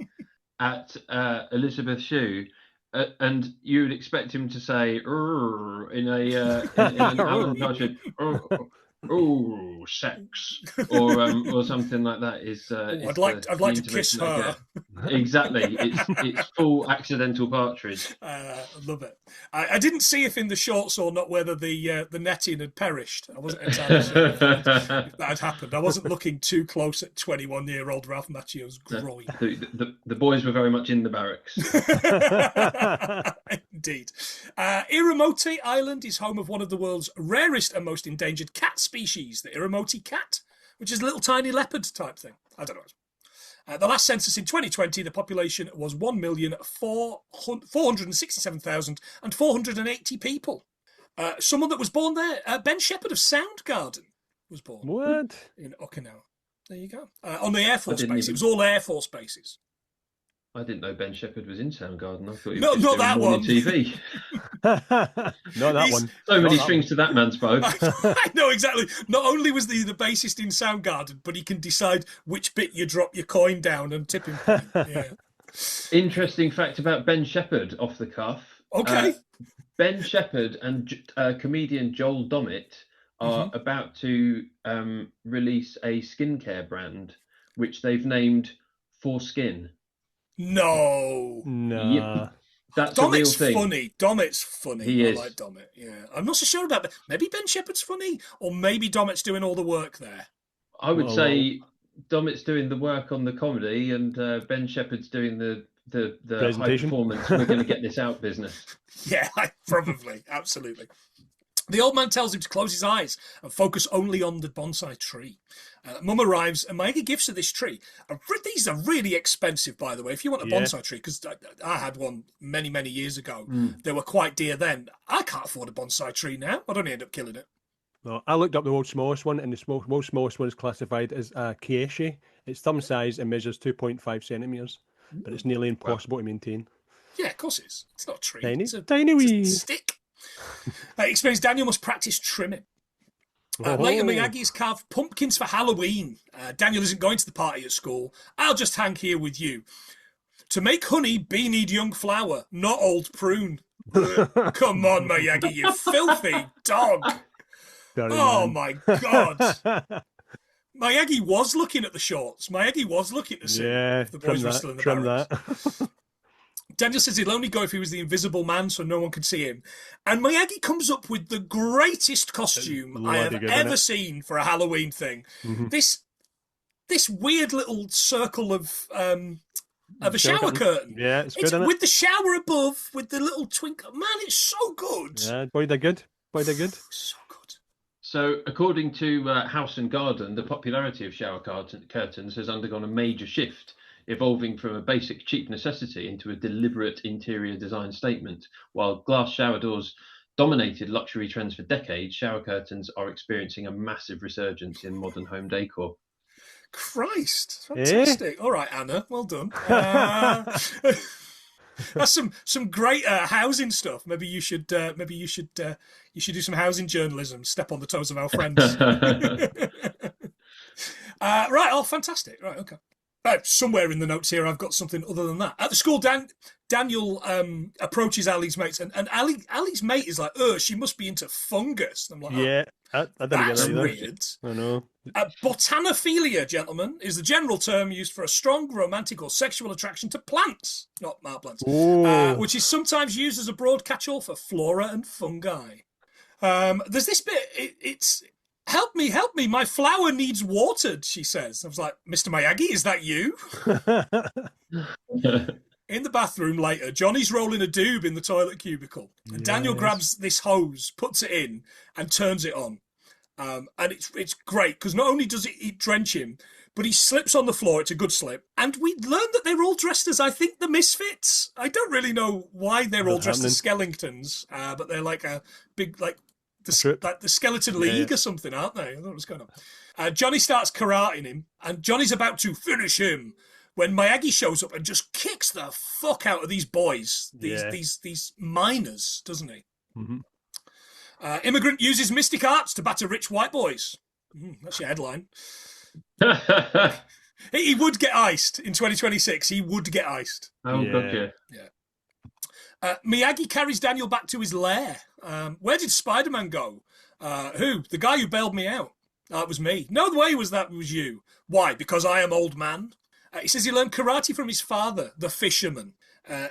[SPEAKER 3] at Elisabeth Shue, and you would expect him to say in an Alan Partridge, "Oh, sex," or something like that.
[SPEAKER 2] I'd like to kiss her.
[SPEAKER 3] Exactly, it's full accidental Partridge.
[SPEAKER 2] I love it. I didn't see if in the shorts or not whether the netting had perished. I wasn't entirely sure if that had happened. I wasn't looking too close at 21-year-old Ralph Macchio's groin.
[SPEAKER 3] The boys were very much in the barracks.
[SPEAKER 2] Indeed. Iramote Island is home of one of the world's rarest and most endangered cat species, the Iramote cat, which is a little tiny leopard type thing. I don't know. The last census in 2020, the population was 1,467,480 people. Someone that was born there, Ben Shepherd of Soundgarden, was born.
[SPEAKER 1] What?
[SPEAKER 2] In Okinawa. There you go. On the Air Force base. It was all Air Force bases.
[SPEAKER 3] I didn't know Ben Shepherd was in Soundgarden. I thought he was
[SPEAKER 2] not
[SPEAKER 3] doing
[SPEAKER 2] that one.
[SPEAKER 3] TV.
[SPEAKER 1] Not that one.
[SPEAKER 3] So many strings to that man's bow.
[SPEAKER 2] I know, exactly. Not only was he the bassist in Soundgarden, but he can decide which bit you drop your coin down and tipping point. Yeah.
[SPEAKER 3] Interesting fact about Ben Shepherd off the cuff.
[SPEAKER 2] Okay.
[SPEAKER 3] Ben Shepherd and comedian Joel Dommett are about to release a skincare brand, which they've named Foreskin.
[SPEAKER 2] No.
[SPEAKER 3] Yep. That's a real thing.
[SPEAKER 2] Dommett's funny.
[SPEAKER 3] He is.
[SPEAKER 2] I like Dommett. Yeah. I'm not so sure about that. Maybe Ben Shepherd's funny, or maybe Dommett's doing all the work there.
[SPEAKER 3] I would say Dommett's doing the work on the comedy, and Ben Shepherd's doing the high performance. We're going to get this out business.
[SPEAKER 2] Yeah, probably. Absolutely. The old man tells him to close his eyes and focus only on the bonsai tree. Mum arrives and Miyagi gives her this tree. These are really expensive, by the way. If you want a bonsai tree, because I had one many, many years ago. They were quite dear then. I can't afford a bonsai tree now. I'd only end up killing it.
[SPEAKER 1] No, I looked up the world's smallest one, and the world's smallest one is classified as a keishi. It's thumb size and measures 2.5 centimetres, but it's nearly impossible to maintain.
[SPEAKER 2] Yeah, of course it is. It's not a tree.
[SPEAKER 1] Tiny,
[SPEAKER 2] it's a
[SPEAKER 1] tiny wee
[SPEAKER 2] stick. It explains Daniel must practice trimming. Later, Miyagi's carved pumpkins for Halloween. Daniel isn't going to the party at school. I'll just hang here with you. To make honey, bee need young flower, not old prune. Come on, Miyagi, you filthy dog. Oh, my God. Miyagi was looking at the shorts. Miyagi was looking to see if the boys were still in the barracks. Daniel says he'll only go if he was the invisible man so no one could see him. And Miyagi comes up with the greatest costume I have ever seen for a Halloween thing. Mm-hmm. This weird little circle of a shower curtain.
[SPEAKER 1] Yeah, it's good, isn't it?
[SPEAKER 2] With the shower above, with the little twinkle. Man, it's so good.
[SPEAKER 1] Yeah, boy, they're good.
[SPEAKER 2] So good.
[SPEAKER 3] So, according to House and Garden, the popularity of shower curtains has undergone a major shift, evolving from a basic cheap necessity into a deliberate interior design statement. While glass shower doors dominated luxury trends for decades, shower curtains are experiencing a massive resurgence in modern home decor.
[SPEAKER 2] Christ, fantastic! All right, Anna, well done. That's some great housing stuff. Maybe you should do some housing journalism. Step on the toes of our friends. Right. Oh, fantastic. Right. Okay. Somewhere in the notes here, I've got something other than that. At the school, Daniel approaches Ali's mates, and Ali's mate is like, "Oh, she must be into fungus." And I'm like,
[SPEAKER 1] "Yeah, I didn't get that either."
[SPEAKER 2] Weird.
[SPEAKER 1] I know.
[SPEAKER 2] Botanophilia, gentlemen, is the general term used for a strong romantic or sexual attraction to plants, not plants, which is sometimes used as a broad catch-all for flora and fungi. There's this bit. It's help me, my flower needs watered, she says. I was like, Mr. Miyagi, is that you? In the bathroom later, Johnny's rolling a doob in the toilet cubicle. And Daniel grabs this hose, puts it in, and turns it on. And it's great, because not only does it drench him, but he slips on the floor. It's a good slip. And we learned that they're all dressed as, I think, the Misfits. I don't really know why they're all dressed as Skellingtons, but they're like a big, like the Skeleton League or something, aren't they? I don't know what's going on. Johnny starts karateing him, and Johnny's about to finish him when Miyagi shows up and just kicks the fuck out of these boys, these miners, doesn't he? Mm-hmm. Immigrant uses mystic arts to batter rich white boys. That's your headline. He would get iced in 2026. He would get iced.
[SPEAKER 3] Oh, okay.
[SPEAKER 2] Yeah. Miyagi carries Daniel back to his lair. Where did Spider-Man go? Who? The guy who bailed me out. That was me. No way was that was you. Why? Because I am old man. He says he learned karate from his father, the fisherman.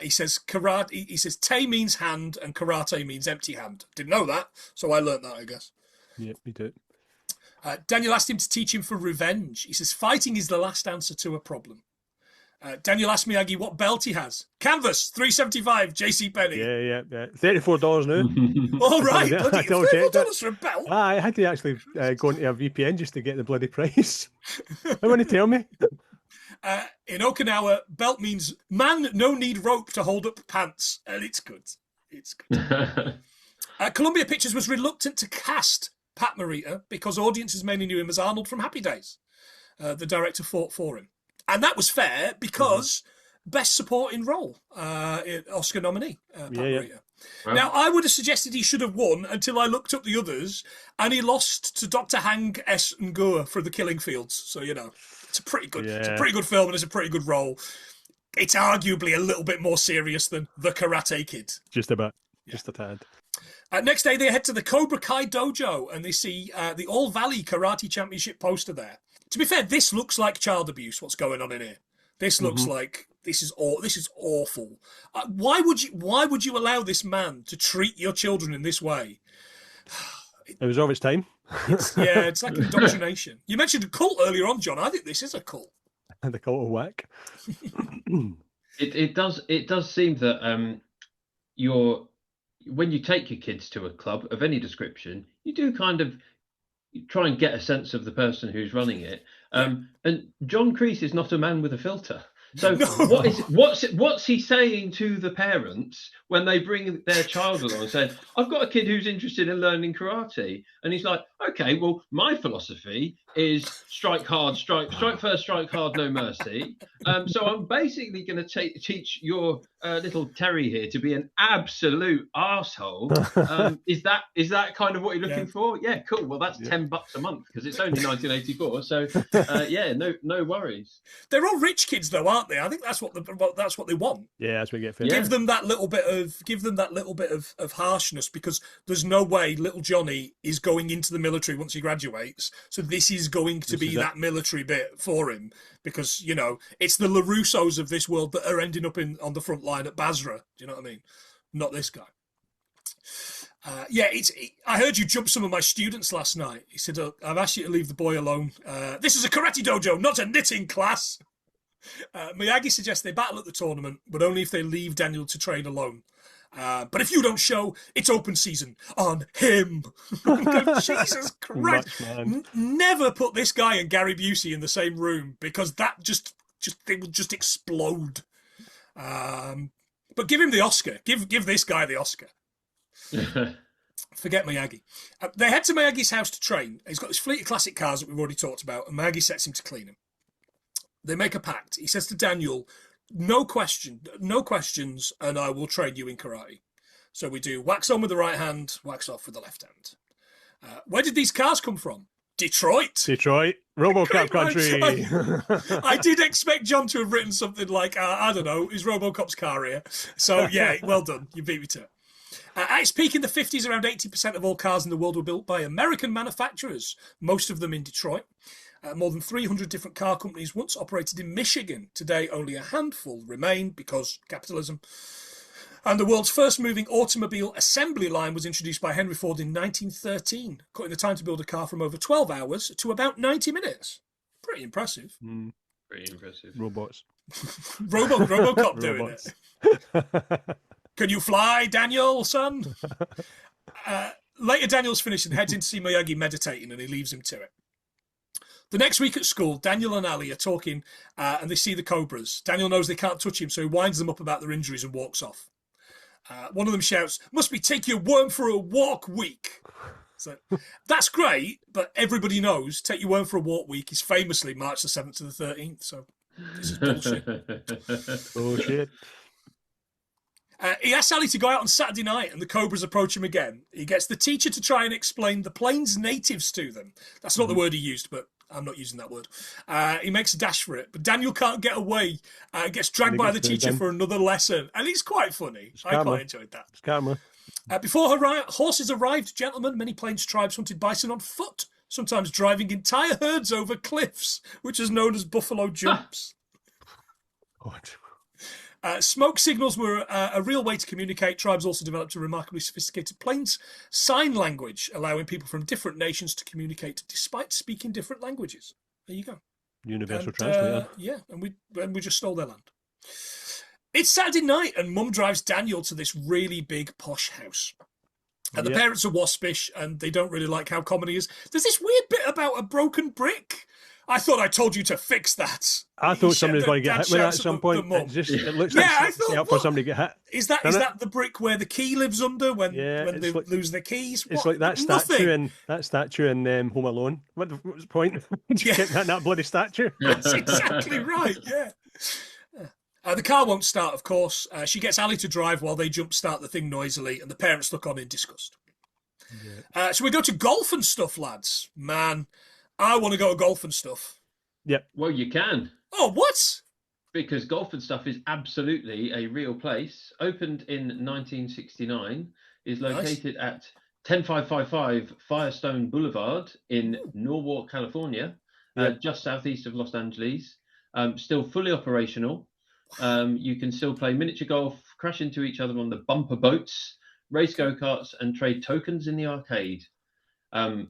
[SPEAKER 2] He says karate. He says te means hand and karate means empty hand. Didn't know that, so I learnt that, I guess.
[SPEAKER 1] Yeah, me too.
[SPEAKER 2] Daniel asked him to teach him for revenge. He says fighting is the last answer to a problem. Daniel asked Miyagi what belt he has. Canvas, $3.75, JCPenney.
[SPEAKER 1] Yeah. $34 now.
[SPEAKER 2] All right, $34 for a belt.
[SPEAKER 1] I had to actually go into a VPN just to get the bloody price. How want to tell me?
[SPEAKER 2] In Okinawa, belt means man no need rope to hold up pants. And it's good. It's good. Columbia Pictures was reluctant to cast Pat Morita because audiences mainly knew him as Arnold from Happy Days. The director fought for him. And that was fair because best supporting role, Oscar nominee, Pat Morita. Wow. Now, I would have suggested he should have won until I looked up the others, and he lost to Dr. Hang S. Ngua for The Killing Fields. So, it's a pretty good, it's a pretty good film and it's a pretty good role. It's arguably a little bit more serious than The Karate Kid.
[SPEAKER 1] Just about, just a tad.
[SPEAKER 2] Next day, they head to the Cobra Kai dojo and they see the All Valley Karate Championship poster there. To be fair, this looks like child abuse. What's going on in here? This looks like this is awful. Why would you allow this man to treat your children in this way?
[SPEAKER 1] It was of its time.
[SPEAKER 2] It's like indoctrination. You mentioned a cult earlier on, John. I think this is a cult.
[SPEAKER 1] The cult of whack.
[SPEAKER 3] It does seem that when you take your kids to a club of any description, you do kind of try and get a sense of the person who's running it. And John Kreese is not a man with a filter. So what's he saying to the parents when they bring their child along and say, I've got a kid who's interested in learning karate? And he's like, okay, well, my philosophy is strike hard, strike first, strike hard, no mercy. So I'm basically going to teach your little Terry here to be an absolute arsehole. Is that kind of what you're looking for? Yeah, cool. Well, that's $10 a month because it's only 1984. So no worries.
[SPEAKER 2] They're all rich kids, though, aren't they? I think that's what they want.
[SPEAKER 1] Yeah, that's what you get.
[SPEAKER 2] Give them that little bit of harshness, because there's no way little Johnny is going into the military once he graduates. So this is going to be that military bit for him, because it's the LaRussos of this world that are ending up on the front line at Basra. Do you know what I mean? Not this guy. I heard you jump some of my students last night. He said, I've asked you to leave the boy alone. This is a karate dojo, not a knitting class. Miyagi suggests they battle at the tournament, but only if they leave Daniel to train alone. But if you don't show, it's open season on him. Jesus Christ. Never put this guy and Gary Busey in the same room, because that they would just explode. But give him the Oscar. Give this guy the Oscar. Forget Miyagi. They head to Miyagi's house to train. He's got this fleet of classic cars that we've already talked about, and Miyagi sets him to clean them. They make a pact. He says to Daniel, no questions, and I will train you in karate. So we do wax on with the right hand, wax off with the left hand. Where did these cars come from? Detroit,
[SPEAKER 1] RoboCop country.
[SPEAKER 2] I did expect John to have written something like, I don't know, is RoboCop's car here? So yeah, well done. You beat me to it. At its peak in the 50s, around 80% of all cars in the world were built by American manufacturers, most of them in Detroit. More than 300 different car companies once operated in Michigan. Today, only a handful remain because capitalism. And the world's first moving automobile assembly line was introduced by Henry Ford in 1913, cutting the time to build a car from over 12 hours to about 90 minutes. Pretty impressive.
[SPEAKER 3] Pretty impressive.
[SPEAKER 1] Robots.
[SPEAKER 2] RoboCop doing it. Can you fly, Daniel, son? Later, Daniel's finished and heads in to see Miyagi meditating, and he leaves him to it. The next week at school, Daniel and Ali are talking, and they see the cobras. Daniel knows they can't touch him, so he winds them up about their injuries and walks off. One of them shouts, "Must be take your worm for a walk week." So that's great, but everybody knows Take Your Worm for a Walk week is famously March the 7th to the 13th, so this is bullshit.
[SPEAKER 1] Bullshit.
[SPEAKER 2] He asks Ali to go out on Saturday night, and the cobras approach him again. He gets the teacher to try and explain the plains natives to them. That's not the word he used, but I'm not using that word. He makes a dash for it, but Daniel can't get away. Gets dragged by the teacher for another lesson, and it's quite funny. I quite enjoyed that.
[SPEAKER 1] It's karma.
[SPEAKER 2] Before horses arrived, gentlemen, many plains tribes hunted bison on foot, sometimes driving entire herds over cliffs, which is known as buffalo jumps. Smoke signals were a real way to communicate. Tribes also developed a remarkably sophisticated plains sign language, allowing people from different nations to communicate despite speaking different languages. There you go.
[SPEAKER 1] Universal translator.
[SPEAKER 2] Yeah, and we just stole their land. It's Saturday night, and Mum drives Daniel to this really big posh house. And the parents are waspish, and they don't really like how common he is. There's this weird bit about a broken brick. I thought I told you to fix that.
[SPEAKER 1] I thought somebody was going to get hit with that at some point. It looks like
[SPEAKER 2] I thought,
[SPEAKER 1] up for somebody to get hit.
[SPEAKER 2] Is that the brick where the key lives under when they lose their keys?
[SPEAKER 1] It's like that statue in Home Alone. What was the point? Getting that bloody statue.
[SPEAKER 2] That's exactly right. Yeah. The car won't start, of course. She gets Ali to drive while they jump start the thing noisily, and the parents look on in disgust. Yeah. So we go to golf and stuff, lads. Man, I want to go to golf and stuff.
[SPEAKER 1] Yep.
[SPEAKER 3] Well, you can.
[SPEAKER 2] Oh, what?
[SPEAKER 3] Because Golf and Stuff is absolutely a real place. Opened in 1969, is located at 10555 Firestone Boulevard in Norwalk, California, just southeast of Los Angeles. Still fully operational. You can still play miniature golf, crash into each other on the bumper boats, race go-karts, and trade tokens in the arcade. The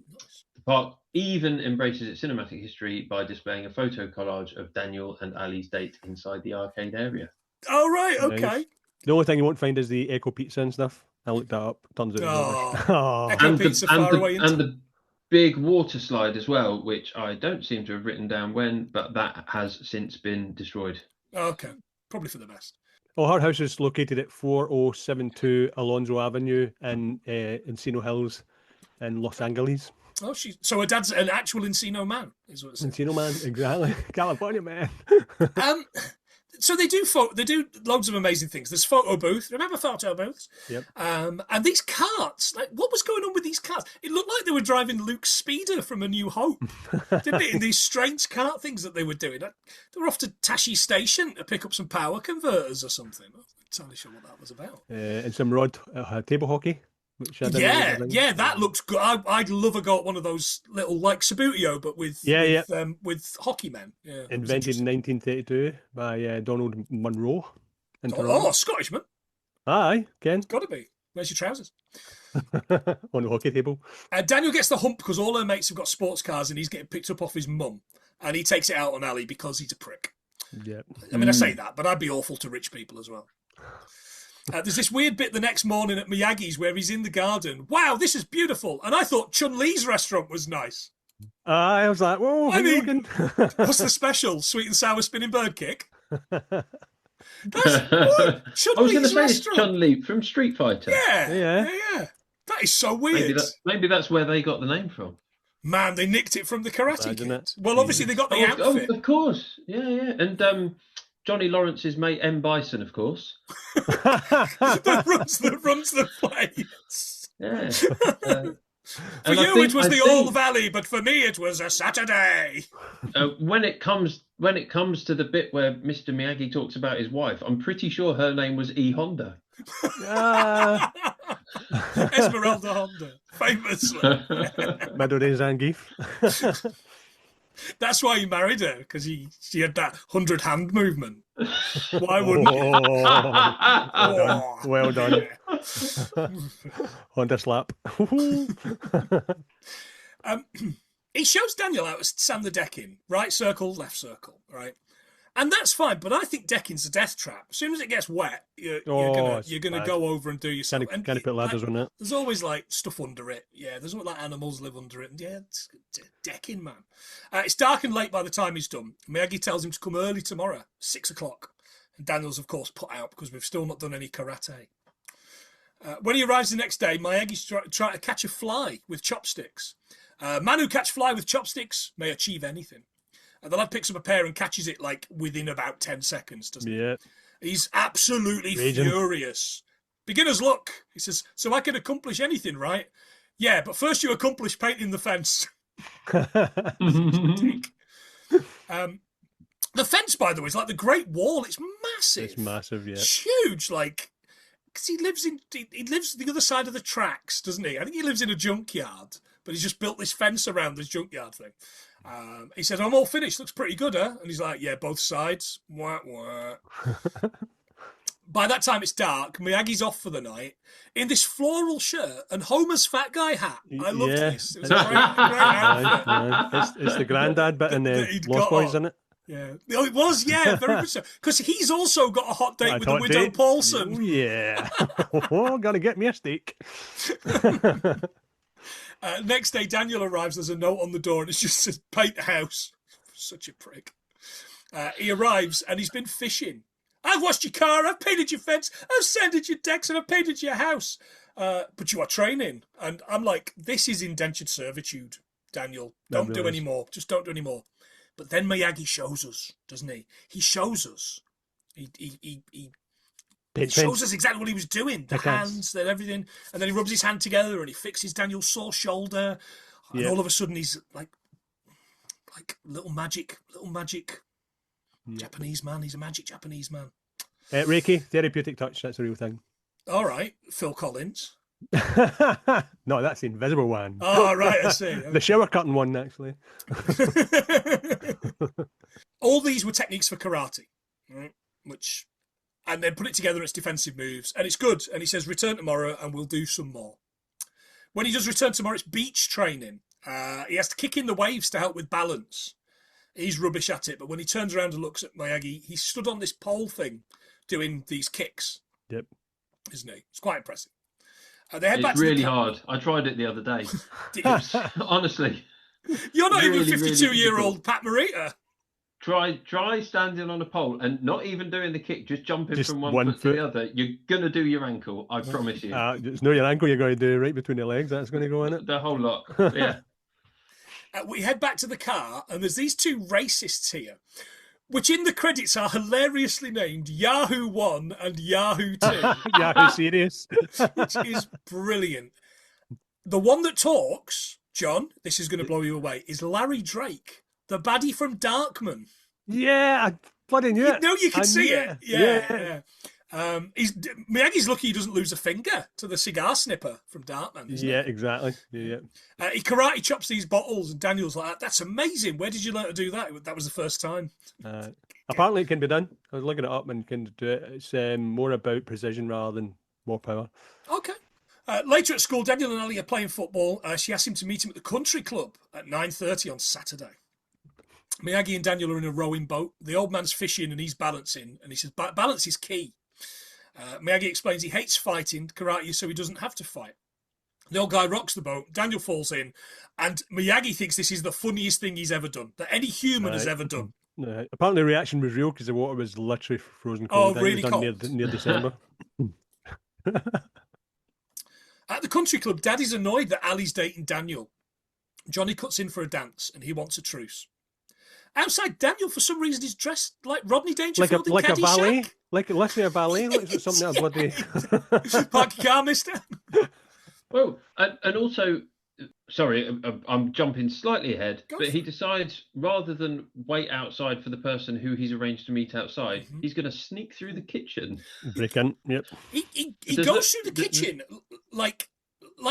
[SPEAKER 3] park even embraces its cinematic history by displaying a photo collage of Daniel and Ali's date inside the arcade area.
[SPEAKER 2] Oh, right, okay.
[SPEAKER 1] Nice. The only thing you won't find is the Echo Pizza and stuff. I looked that up. Turns out
[SPEAKER 2] Echo Pizza far away into...
[SPEAKER 3] And the big water slide as well, which I don't seem to have written down when, but that has since been destroyed.
[SPEAKER 2] Okay, probably for the best.
[SPEAKER 1] Well, her house is located at 4072 Alonzo Avenue in Encino Hills in Los Angeles.
[SPEAKER 2] Oh, so her dad's an actual Encino man, is what it says.
[SPEAKER 1] Encino man, exactly. California man.
[SPEAKER 2] So they do loads of amazing things. There's photo booth. Remember photo booths?
[SPEAKER 1] Yep.
[SPEAKER 2] And these carts, like, what was going on with these carts? It looked like they were driving Luke's speeder from A New Hope, didn't it? In these strange cart things that they were doing. They were off to Tashi Station to pick up some power converters or something. I'm not entirely sure what that was about.
[SPEAKER 1] And some rod table hockey.
[SPEAKER 2] Yeah, that looks good. I'd love a go at one of those little, like Sabutio, but with hockey men. Yeah,
[SPEAKER 1] invented in 1932 by Donald Munro.
[SPEAKER 2] Scottishman.
[SPEAKER 1] Aye, Ken.
[SPEAKER 2] Got to be. Where's your trousers?
[SPEAKER 1] On the hockey table.
[SPEAKER 2] Daniel gets the hump because all her mates have got sports cars and he's getting picked up off his mum. And he takes it out on Ali because he's a prick.
[SPEAKER 1] Yeah.
[SPEAKER 2] I mean, I say that, but I'd be awful to rich people as well. There's this weird bit the next morning at Miyagi's where he's in the garden. Wow, this is beautiful. And I thought Chun-Li's restaurant was nice.
[SPEAKER 1] I was like, whoa,
[SPEAKER 2] what's the special? Sweet and sour spinning bird kick?
[SPEAKER 3] I was going to say it's Chun-Li from Street Fighter.
[SPEAKER 2] Yeah. That is so weird.
[SPEAKER 3] Maybe that's where they got the name from.
[SPEAKER 2] Man, they nicked it from the Karate Kid. Well, obviously they got the outfit.
[SPEAKER 3] Of course. Yeah. And Johnny Lawrence's mate M. Bison, of course.
[SPEAKER 2] that runs the place.
[SPEAKER 3] Yeah.
[SPEAKER 2] For you, it was the All Valley, but for me, it was a Saturday.
[SPEAKER 3] When it comes to the bit where Mr. Miyagi talks about his wife, I'm pretty sure her name was E. Honda.
[SPEAKER 2] Esmeralda Honda, famously.
[SPEAKER 1] Madore Zangief.
[SPEAKER 2] That's why he married her, because she had that 100-hand movement. Why wouldn't he?
[SPEAKER 1] Well done. Honda slap.
[SPEAKER 2] He shows Daniel how to sand the decking. Right circle, left circle, right? And that's fine, but I think decking's a death trap. As soon as it gets wet, you're gonna go over and do yourself.
[SPEAKER 1] Can you put ladders on it?
[SPEAKER 2] There's always like stuff under it. Yeah, there's always like animals live under it. And yeah, it's decking, man. It's dark and late by the time he's done. Miyagi tells him to come early tomorrow, 6:00. And Daniel's of course put out because we've still not done any karate. When he arrives the next day, Miyagi's trying to catch a fly with chopsticks. Man who catch fly with chopsticks may achieve anything. And the lad picks up a pair and catches it like within about 10 seconds, doesn't he?
[SPEAKER 1] Yeah.
[SPEAKER 2] He's absolutely furious. Beginner's luck. He says, so I can accomplish anything, right? Yeah, but first you accomplish painting the fence. The fence, by the way, is like the Great Wall. It's massive.
[SPEAKER 1] It's massive, yeah.
[SPEAKER 2] It's huge, like, because he lives the other side of the tracks, doesn't he? I think he lives in a junkyard, but he's just built this fence around this junkyard thing. He says, I'm all finished. Looks pretty good, huh? And he's like, yeah, both sides. Wah, wah. By that time, it's dark. Miyagi's off for the night in this floral shirt and Homer's fat guy hat. I loved this. It was a great outfit.
[SPEAKER 1] It's the granddad bit in the Lost Boys, isn't it?
[SPEAKER 2] Yeah. Oh, it was, yeah, very much so. Because he's also got a hot date with the widow Paulson.
[SPEAKER 1] Oh, yeah. Gotta get me a steak.
[SPEAKER 2] Next day, Daniel arrives. There's a note on the door, and it's just says, paint the house. Such a prick. He arrives, and he's been fishing. I've washed your car, I've painted your fence, I've sanded your decks, and I've painted your house. But you are training. And I'm like, this is indentured servitude, Daniel. Don't do any more. Just don't do any more. But then Miyagi shows us, doesn't he? He shows us. He shows us exactly what he was doing. The hands, everything. And then he rubs his hand together and he fixes Daniel's sore shoulder. And all of a sudden he's like little magic Japanese man. He's a magic Japanese man.
[SPEAKER 1] Reiki, therapeutic touch. That's a real thing.
[SPEAKER 2] All right. Phil Collins.
[SPEAKER 1] No, that's the invisible one.
[SPEAKER 2] Oh, right. I see.
[SPEAKER 1] The shower curtain one, actually.
[SPEAKER 2] All these were techniques for karate, right? And then put it together, it's defensive moves, and it's good. And he says, return tomorrow and we'll do some more. When he does return tomorrow, it's beach training. He has to kick in the waves to help with balance. He's rubbish at it, but when he turns around and looks at Miyagi, he's stood on this pole thing doing these kicks.
[SPEAKER 1] Yep.
[SPEAKER 2] Isn't he? It's quite impressive. They head
[SPEAKER 3] it's
[SPEAKER 2] back
[SPEAKER 3] really hard. I tried it the other day. Honestly.
[SPEAKER 2] You're not even 52-year-old Pat Morita.
[SPEAKER 3] Try standing on a pole and not even doing the kick, just jumping from one foot to the other. You're going to do your ankle, I promise you.
[SPEAKER 1] It's not your ankle you're going to do right between your legs. That's going to go in it.
[SPEAKER 3] The whole lot, yeah.
[SPEAKER 2] we head back to the car, and there's these two racists here, which in the credits are hilariously named Yahoo 1 and Yahoo 2.
[SPEAKER 1] Yahoo Serious.
[SPEAKER 2] Which is brilliant. The one that talks, John, this is going to blow you away, is Larry Drake, the baddie from Darkman.
[SPEAKER 1] Yeah, I bloody knew it.
[SPEAKER 2] No, you can see it. Yeah. Miyagi's lucky he doesn't lose a finger to the cigar snipper from Darkman, isn't
[SPEAKER 1] Yeah,
[SPEAKER 2] it?
[SPEAKER 1] exactly. Yeah.
[SPEAKER 2] He karate chops these bottles, and Daniel's like, that's amazing. Where did you learn to do that? That was the first time.
[SPEAKER 1] Apparently it can be done. I was looking it up and you can do it. It's more about precision rather than more power.
[SPEAKER 2] Okay. Later at school, Daniel and Ali are playing football. She asks him to meet him at the country club at 9:30 on Saturday. Miyagi and Daniel are in a rowing boat. The old man's fishing and he's balancing, and he says, balance is key. Miyagi explains he hates fighting karate, so he doesn't have to fight. The old guy rocks the boat. Daniel falls in, and Miyagi thinks this is the funniest thing he's ever done, that any human has ever done.
[SPEAKER 1] Apparently the reaction was real because the water was literally frozen cold.
[SPEAKER 2] Oh, really cold?
[SPEAKER 1] Near December.
[SPEAKER 2] At the country club, Daddy's annoyed that Ali's dating Daniel. Johnny cuts in for a dance, and he wants a truce. Outside, Daniel, for some reason, is dressed like Rodney Dangerfield
[SPEAKER 1] like a ballet,
[SPEAKER 2] Caddyshack.
[SPEAKER 1] like literally a ballet, like something that bloody.
[SPEAKER 2] Park your car, mister.
[SPEAKER 3] Well, and also, sorry, I'm jumping slightly ahead, but he decides rather than wait outside for the person who he's arranged to meet outside, he's going to sneak through the kitchen.
[SPEAKER 1] Break in, yep.
[SPEAKER 2] He goes through the kitchen like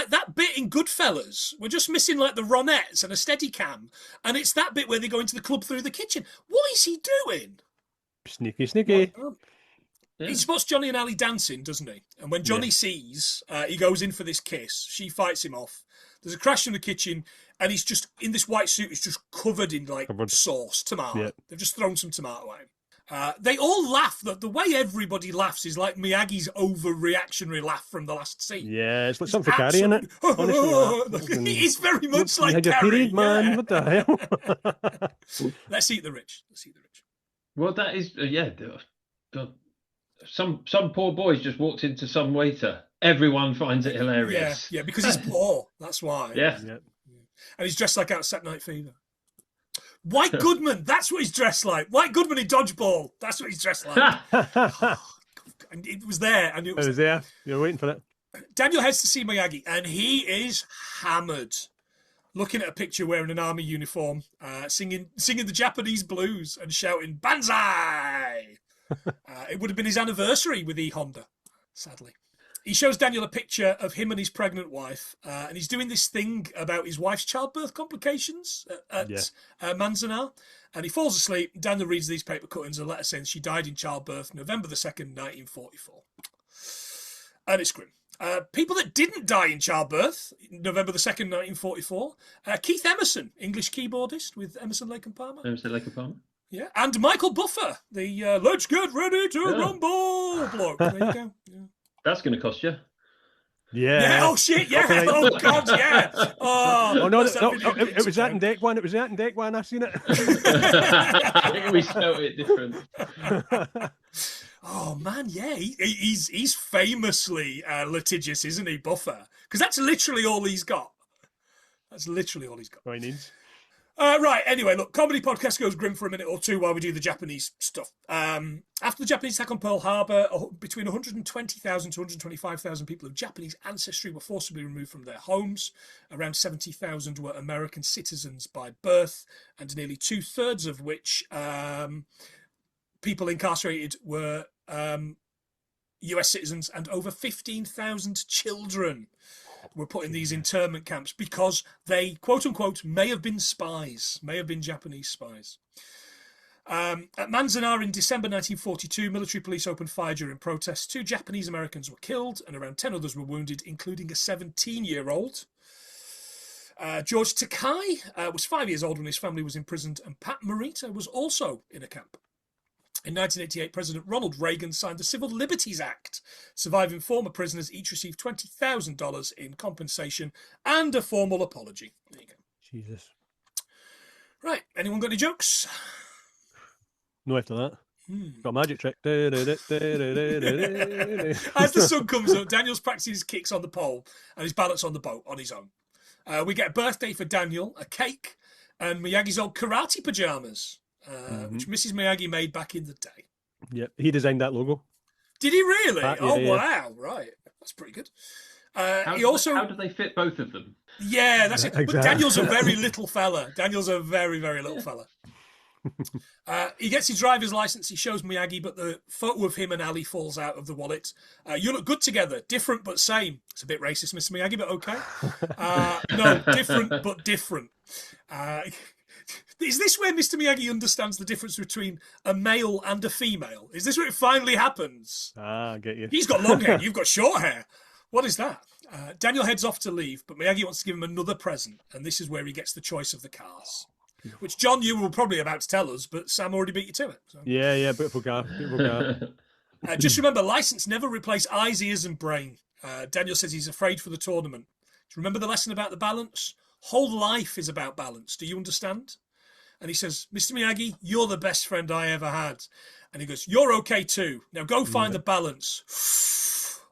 [SPEAKER 2] that bit in Goodfellas. We're just missing like the Ronettes and a Steadicam, and it's that bit where they go into the club through the kitchen. What is he doing?
[SPEAKER 1] Sneaky.
[SPEAKER 2] He spots Johnny and Ali dancing, doesn't he? And when Johnny sees, he goes in for this kiss. She fights him off. There's a crash in the kitchen, and he's just in this white suit. He's just covered in sauce, tomato. Yep. They've just thrown some tomato at him. They all laugh. The way everybody laughs is like Miyagi's overreactionary laugh from the last scene.
[SPEAKER 1] Yeah, it's like something for Carrie, isn't it?
[SPEAKER 2] Honestly, it's very much like
[SPEAKER 1] Carrie. Period, man.
[SPEAKER 2] Yeah.
[SPEAKER 1] What the hell?
[SPEAKER 2] Let's eat the rich.
[SPEAKER 3] Well, that is some poor boys just walked into some waiter. Everyone finds it hilarious.
[SPEAKER 2] Yeah, because he's poor. That's why.
[SPEAKER 3] Yeah.
[SPEAKER 2] And he's dressed like out of Saturday Night Fever. White Goodman, that's what he's dressed like. White Goodman in Dodgeball, that's what he's dressed like. And it was there. And it was
[SPEAKER 1] there. You're waiting for it.
[SPEAKER 2] Daniel heads to see Miyagi, and he is hammered. Looking at a picture wearing an army uniform, singing the Japanese blues and shouting, Banzai! It would have been his anniversary with E. Honda, sadly. He shows Daniel a picture of him and his pregnant wife, and he's doing this thing about his wife's childbirth complications at Manzanar, and he falls asleep. Daniel reads these paper cuttings, a letter saying she died in childbirth November the 2nd, 1944. And it's grim. People that didn't die in childbirth, November the 2nd, 1944, Keith Emerson, English keyboardist with Emerson, Lake and Palmer. Yeah, and Michael Buffer, the let's get ready to rumble bloke. There you go. Yeah.
[SPEAKER 3] That's going to cost you.
[SPEAKER 1] Yeah.
[SPEAKER 2] Oh shit! Yeah. Oh god! Yeah.
[SPEAKER 1] Oh no! It was that in deck one. It was that in deck one. I've seen it.
[SPEAKER 3] I think we spelled it different.
[SPEAKER 2] Oh man, yeah. He's famously litigious, isn't he, Buffer? Because that's literally all he's got.
[SPEAKER 1] What he needs.
[SPEAKER 2] Right, anyway, look, comedy podcast goes grim for a minute or two while we do the Japanese stuff. After the Japanese attack on Pearl Harbor, between 120,000 to 125,000 people of Japanese ancestry were forcibly removed from their homes. Around 70,000 were American citizens by birth, and nearly 2/3 of which people incarcerated were US citizens, and over 15,000 children were put in these internment camps because they, quote unquote, may have been spies, may have been Japanese spies. At Manzanar in December 1942, military police opened fire during protests. 2 Japanese Americans were killed and around 10 others were wounded, including a 17-year-old. George Takai was 5 years old when his family was imprisoned, and Pat Morita was also in a camp. In 1988, President Ronald Reagan signed the Civil Liberties Act. Surviving former prisoners each received $20,000 in compensation and a formal apology. There you go.
[SPEAKER 1] Jesus.
[SPEAKER 2] Right. Anyone got any jokes?
[SPEAKER 1] No, after that. Got a magic trick.
[SPEAKER 2] As the sun comes up, Daniel's practicing his kicks on the pole and his balance on the boat on his own. We get a birthday for Daniel, a cake, and Miyagi's old karate pajamas, which Mrs. Miyagi made back in the day.
[SPEAKER 1] Yeah, he designed that logo.
[SPEAKER 2] Did he really?
[SPEAKER 1] Yeah.
[SPEAKER 2] Wow, right. That's pretty good.
[SPEAKER 3] How do they fit both of them?
[SPEAKER 2] Yeah, that's it.
[SPEAKER 1] Exactly.
[SPEAKER 2] But Daniel's a very little fella. Daniel's a very, very little fella. He gets his driver's license. He shows Miyagi, but the photo of him and Ali falls out of the wallet. You look good together. Different but same. It's a bit racist, Mr. Miyagi, but okay. No, different but different. Is this where Mr. Miyagi understands the difference between a male and a female? Is this where it finally happens?
[SPEAKER 1] I get you.
[SPEAKER 2] He's got long hair. You've got short hair. What is that? Daniel heads off to leave, but Miyagi wants to give him another present, and this is where he gets the choice of the cars. Which, John, you were probably about to tell us, but Sam already beat you to it. So.
[SPEAKER 1] Yeah, beautiful car.
[SPEAKER 2] Just remember, license never replace eyes, ears, and brain. Daniel says he's afraid for the tournament. Do you remember the lesson about the balance? Whole life is about balance. Do you understand? And he says, Mr. Miyagi, you're the best friend I ever had. And he goes, you're okay too. Now go find the balance.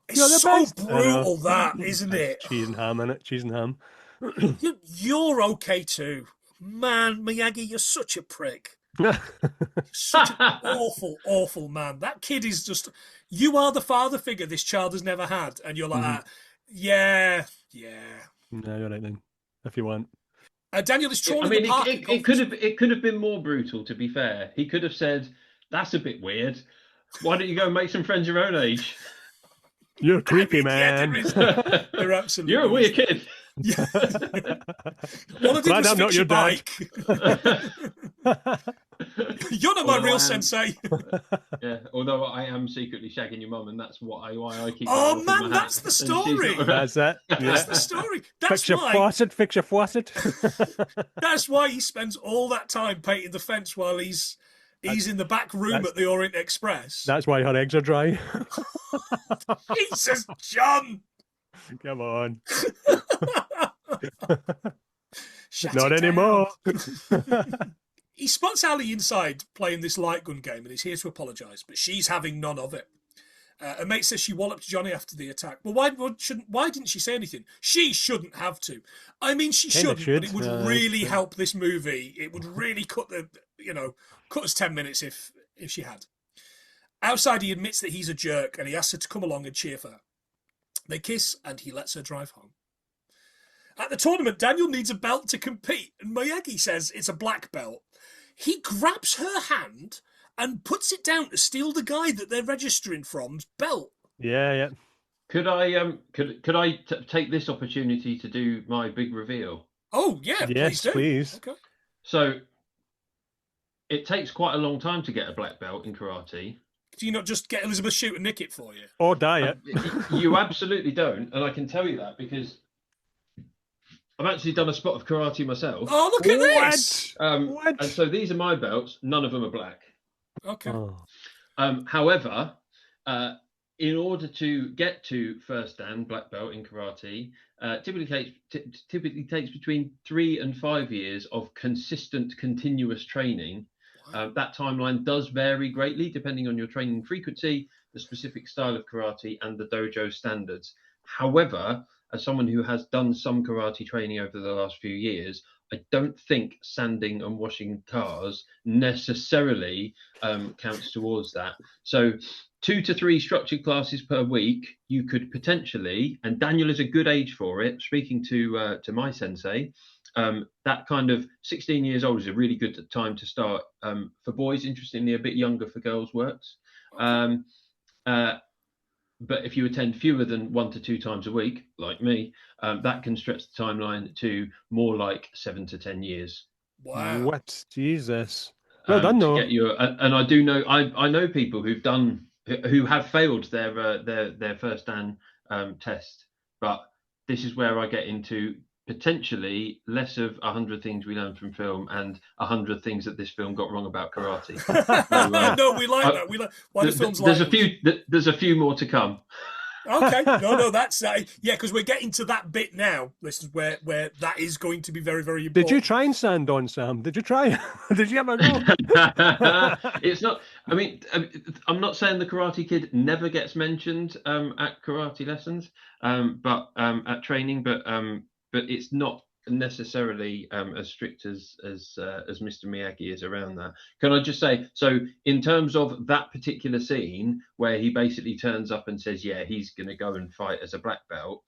[SPEAKER 2] It's so brutal, that, isn't it?
[SPEAKER 1] Cheese and ham, innit? Cheese and ham.
[SPEAKER 2] You're okay too. Man, Miyagi, you're such a prick. Such an awful, awful man. That kid is just... You are the father figure this child has never had. And you're like, yeah.
[SPEAKER 1] No, you're right then. If you want.
[SPEAKER 2] Daniel is trawling the park.
[SPEAKER 3] It could have been more brutal, to be fair. He could have said, that's a bit weird. Why don't you go and make some friends your own age?
[SPEAKER 1] You're creepy, man.
[SPEAKER 2] You're absolutely...
[SPEAKER 3] You're a weird kid.
[SPEAKER 2] Yeah. All I did was fix your bike. You're not my real sensei.
[SPEAKER 3] Yeah, although I am secretly shagging your mum, and that's why I keep...
[SPEAKER 2] Oh, man, that's the story.
[SPEAKER 1] That's it.
[SPEAKER 2] That's the story.
[SPEAKER 1] Fix your faucet.
[SPEAKER 2] That's why he spends all that time painting the fence while he's in the back room at the Orient Express.
[SPEAKER 1] That's why her eggs are dry.
[SPEAKER 2] Jesus, John!
[SPEAKER 1] Come on.
[SPEAKER 2] Not
[SPEAKER 1] anymore.
[SPEAKER 2] He spots Ali inside playing this light gun game and he's here to apologise, but she's having none of it. A mate says she walloped Johnny after the attack. Well, why didn't she say anything? She shouldn't have to. I mean, she shouldn't, but it would really help this movie. It would really cut us 10 minutes if she had. Outside, he admits that he's a jerk and he asks her to come along and cheer for her. They kiss and he lets her drive home. At the tournament, Daniel needs a belt to compete, and Miyagi says it's a black belt. He grabs her hand and puts it down to steal the guy that they're registering from's belt.
[SPEAKER 1] Yeah.
[SPEAKER 3] Could I take this opportunity to do my big reveal?
[SPEAKER 2] Oh yeah,
[SPEAKER 1] yes, please.
[SPEAKER 2] Okay.
[SPEAKER 3] So it takes quite a long time to get a black belt in karate.
[SPEAKER 2] Do you not just get Elisabeth Shue to nick it for you?
[SPEAKER 1] Or diet?
[SPEAKER 3] You absolutely don't, and I can tell you that because I've actually done a spot of karate myself.
[SPEAKER 2] Oh, look at this!
[SPEAKER 3] And so these are my belts. None of them are black.
[SPEAKER 2] Okay.
[SPEAKER 3] However, in order to get to first dan black belt in karate, typically takes between 3 and 5 years of consistent, continuous training. That timeline does vary greatly depending on your training frequency, the specific style of karate, and the dojo standards. However, as someone who has done some karate training over the last few years, I don't think sanding and washing cars necessarily counts towards that. So 2 to 3 structured classes per week, you could potentially, and Daniel is a good age for it, speaking to my sensei, that kind of 16 years old is a really good time to start. For boys, interestingly, a bit younger for girls works. But if you attend fewer than 1 to 2 times a week, like me, that can stretch the timeline to more like 7 to 10 years.
[SPEAKER 2] Wow!
[SPEAKER 1] What? Jesus! Well done, though.
[SPEAKER 3] And I do know, I know people who have failed their first dan test, but this is where I get into potentially less of 100 things we learned from film and 100 things that this film got wrong about karate. So,
[SPEAKER 2] no, we like that. We like why the films
[SPEAKER 3] there's
[SPEAKER 2] like
[SPEAKER 3] there's a few more to come.
[SPEAKER 2] Okay, no, that's yeah, because we're getting to that bit now. This is where that is going to be very, very important.
[SPEAKER 1] Did you try and sand on, Sam? Did you try? Did you have a go?
[SPEAKER 3] It's not. I mean, I'm not saying the Karate Kid never gets mentioned at karate lessons, but at training, but it's not necessarily as strict as Mr. Miyagi is around that. Can I just say, so in terms of that particular scene where he basically turns up and says, yeah, he's going to go and fight as a black belt,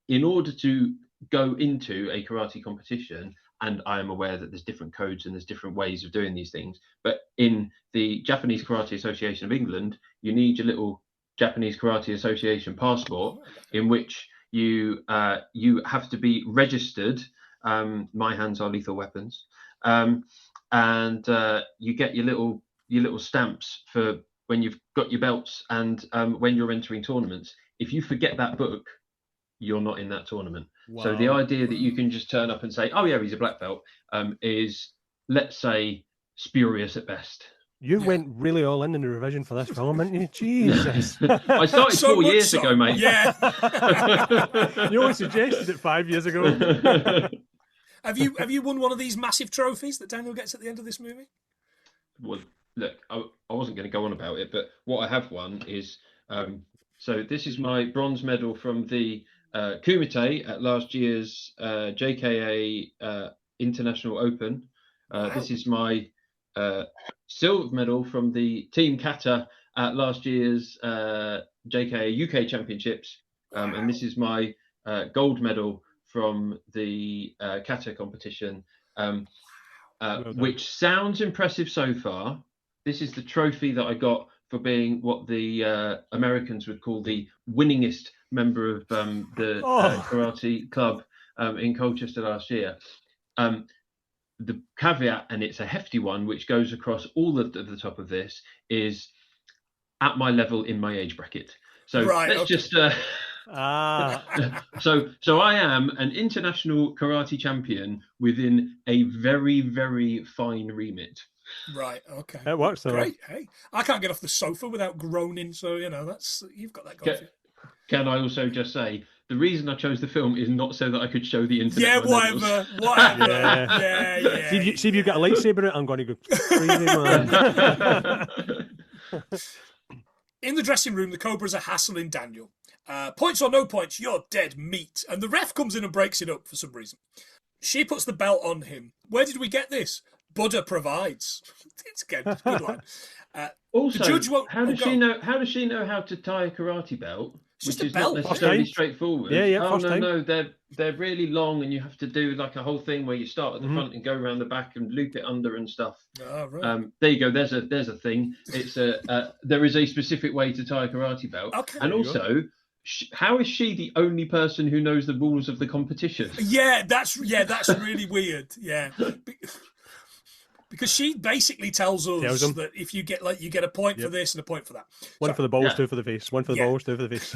[SPEAKER 3] in order to go into a karate competition, and I am aware that there's different codes and there's different ways of doing these things, but in the Japanese Karate Association of England, you need your little Japanese Karate Association passport, in which you have to be registered. My hands are lethal weapons, and you get your little stamps for when you've got your belts and when you're entering tournaments. If you forget that book, you're not in that tournament. Wow. So the idea that you can just turn up and say, oh yeah, he's a black belt, is, let's say, spurious at best.
[SPEAKER 1] You went really all in the revision for this film, didn't you? Jesus.
[SPEAKER 3] I started 4 years ago, mate.
[SPEAKER 2] Yeah.
[SPEAKER 1] You only suggested it 5 years ago.
[SPEAKER 2] Have you won one of these massive trophies that Daniel gets at the end of this movie?
[SPEAKER 3] Well, look, I wasn't going to go on about it, but what I have won is, so this is my bronze medal from the Kumite at last year's JKA International Open. Wow. This is my silver medal from the Team Kata at last year's JKA UK Championships. Wow. And this is my gold medal from the Kata competition, which sounds impressive so far. This is the trophy that I got for being what the Americans would call the winningest member of the karate club in Colchester last year. The caveat, and it's a hefty one, which goes across all of the top of this, is at my level in my age bracket. So let's just... So I am an international karate champion within a very, very fine remit.
[SPEAKER 2] Right, okay.
[SPEAKER 1] It works though.
[SPEAKER 2] Great. Hey, I can't get off the sofa without groaning, so you've got that going for you.
[SPEAKER 3] Can I also just say, the reason I chose the film is not so that I could show the internet.
[SPEAKER 2] Yeah, whatever. Yeah.
[SPEAKER 1] See if you've got a lightsaber out, I'm going to go crazy, man.
[SPEAKER 2] In the dressing room, the Cobras are hassling Daniel. Points or no points, you're dead meat. And the ref comes in and breaks it up for some reason. She puts the belt on him. Where did we get this? Buddha provides. It's good line.
[SPEAKER 3] Also,
[SPEAKER 2] the judge won't,
[SPEAKER 3] how does she know? How does she know how to tie a karate belt?
[SPEAKER 2] Which
[SPEAKER 3] is
[SPEAKER 2] belt.
[SPEAKER 3] Not necessarily straightforward.
[SPEAKER 1] Yeah.
[SPEAKER 3] Oh no, they're really long, and you have to do like a whole thing where you start at the front and go around the back and loop it under and stuff.
[SPEAKER 2] Oh, right.
[SPEAKER 3] There you go. There's a thing. It's there is a specific way to tie a karate belt.
[SPEAKER 2] Okay.
[SPEAKER 3] And also, how is she the only person who knows the rules of the competition?
[SPEAKER 2] Yeah, that's really weird. Yeah. Because she basically tells us that if you get you get a point for this and a point for that.
[SPEAKER 1] One for the balls, two for the face. One for the balls, two for the face.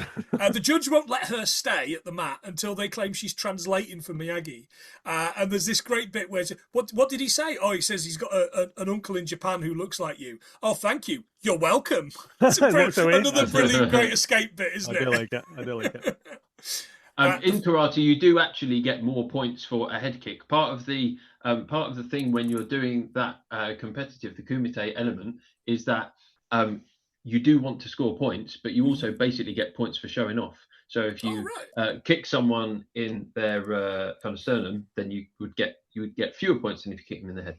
[SPEAKER 2] The judge won't let her stay at the mat until they claim she's translating for Miyagi. And there's this great bit where what did he say? Oh, he says he's got an uncle in Japan who looks like you. Oh, thank you. You're welcome. That's another brilliant great escape bit, isn't it?
[SPEAKER 1] I do like it.
[SPEAKER 3] In karate, you do actually get more points for a head kick. Part of the thing when you're doing that competitive, the kumite element, is that you do want to score points, but you also basically get points for showing off. So if you kick someone in their kind of sternum, then you would get fewer points than if you kick them in the head.